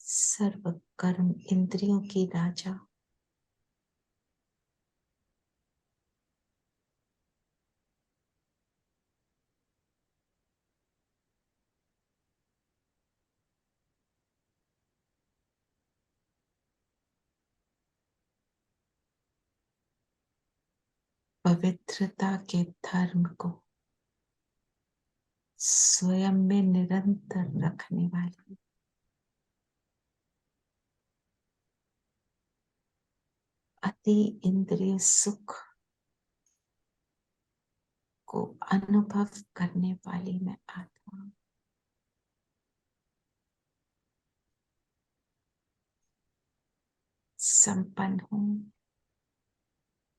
सर्व कर्म इंद्रियों की राजा। पवित्रता के धर्म को स्वयं में निरंतर रखने वाली अति इंद्रिय सुख को अनुभव करने वाली मैं आत्मा। संपन्न हूँ,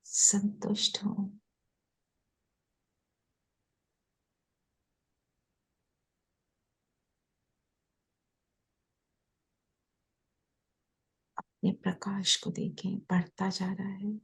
संतुष्ट हूँ। अपने प्रकाश को देखें, बढ़ता जा रहा है।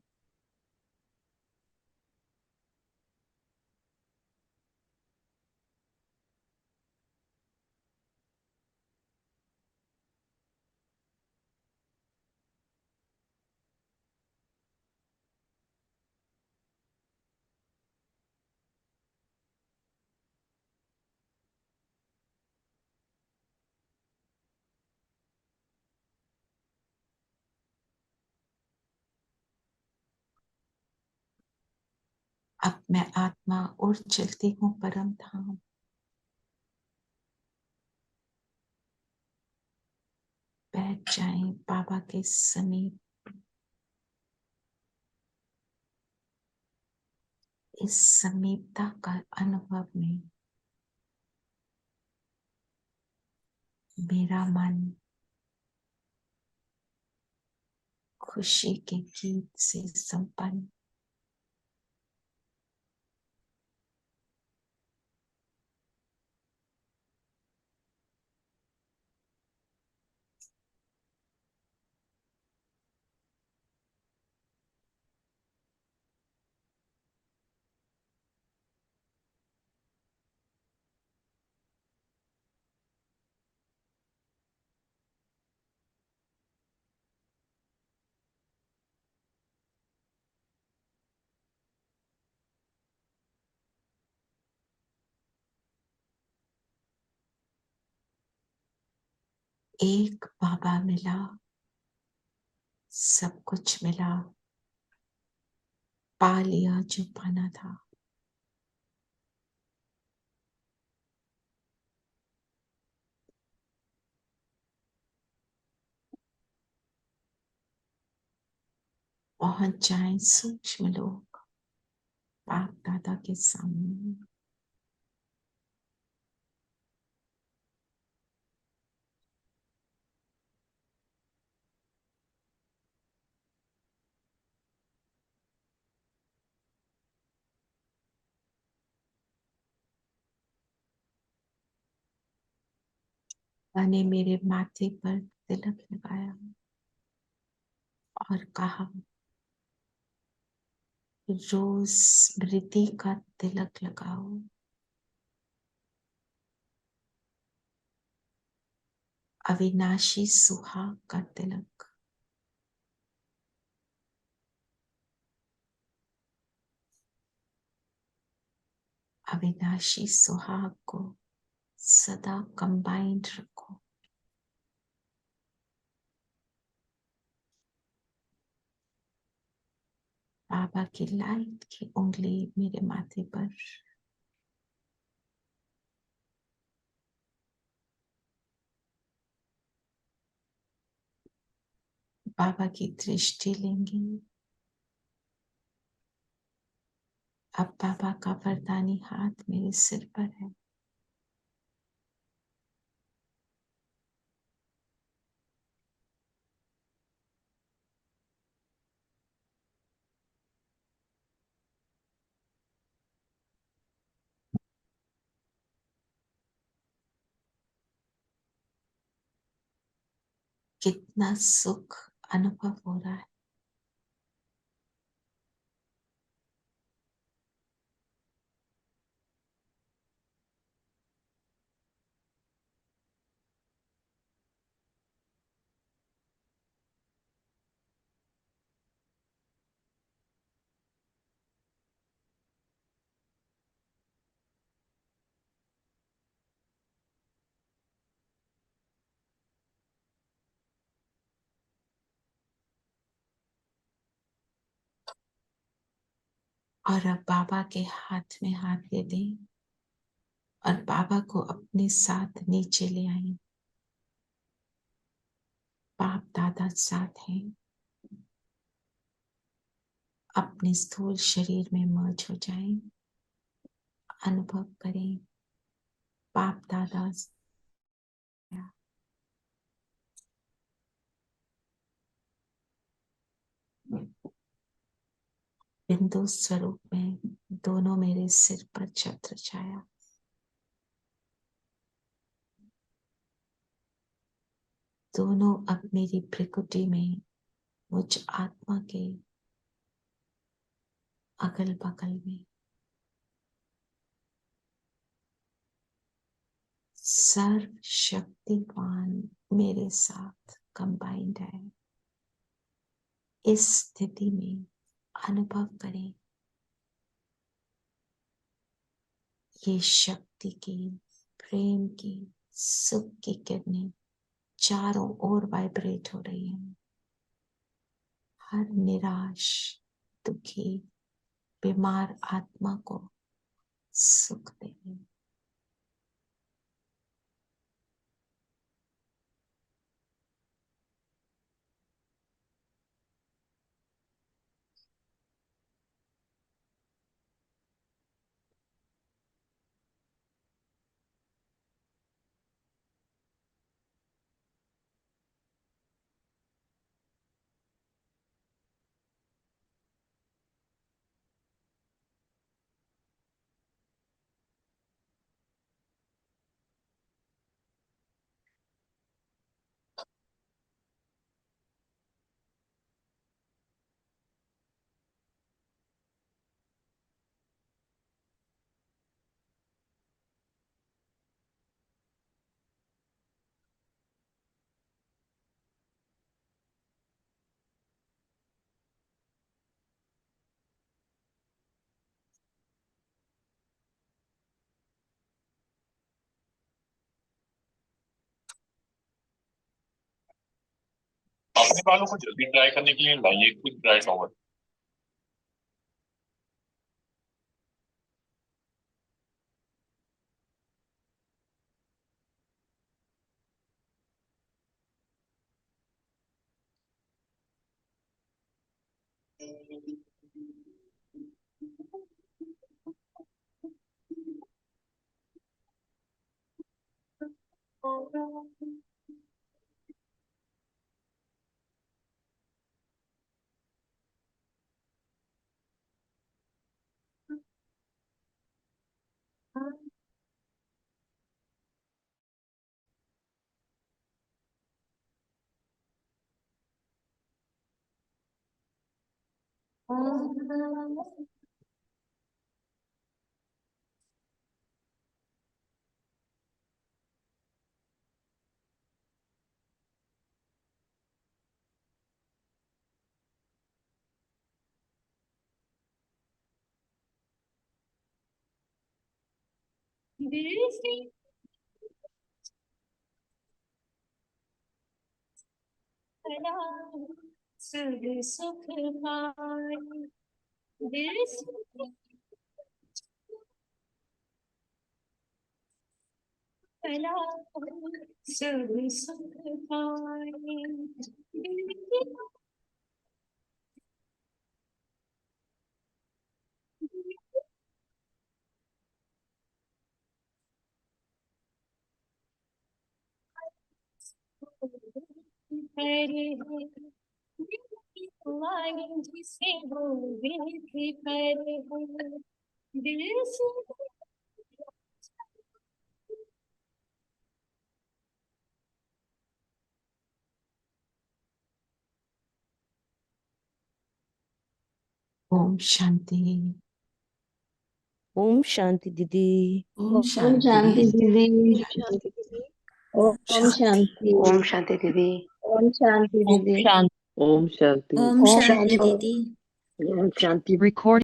अब मैं आत्मा उड़ चलती हूँ परम धाम। बैठ जाएं बाबा के समीप। इस समीपता का अनुभव में मेरा मन खुशी के गीत से संपन्न। एक बाबा मिला, सब कुछ मिला। पा लिया जो पाना था। पहुंच जाएं सूक्ष्म लोग बाप दादा के सामने। मैंने मेरे माथे पर तिलक लगाया और कहा, रोज स्मृति का तिलक लगाओ। अविनाशी सुहाग का तिलक। अविनाशी सुहाग को सदा कंबाइंड रखो। बाबा की लाइट की उंगली मेरे माथे पर। बाबा की दृष्टि लेंगे। अब बाबा का वरदानी हाथ मेरे सिर पर है। कितना सुख अनुभव हो रहा है। और अब बाबा के हाथ में हाथ दे दें और बाबा को अपने साथ नीचे ले आए। बाप दादा साथ हैं, अपने स्थूल शरीर में मर्ज हो जाएं। अनुभव करें बाप दादा बिंदु स्वरूप में दोनों मेरे सिर पर छत्र छाया। दोनों अब मेरी भ्रिकुटी में मुझ आत्मा के अगल बगल में सर्वशक्तिवान मेरे साथ कंबाइंड है। इस स्थिति में अनुभव करें ये शक्ति की, प्रेम की, सुख की किरणें चारों ओर वाइब्रेट हो रही हैं। हर निराश, दुखी, बीमार आत्मा को सुख दे रही हैं। अपने बालों को जल्दी ड्राई करने के लिए लाइए क्विक ड्राई टॉवल। सुख पाए सुख पाए जिसे वो भी पर दिल से ओम शांति। ओम शांति दीदी। ओम ओम शांति। शांति दीदी। ओम शांति। ओम शांति दीदी। ओम शांति दीदी। ओम शांति। ओम ओम शांति शांति। ओम शांति। रिकॉर्ड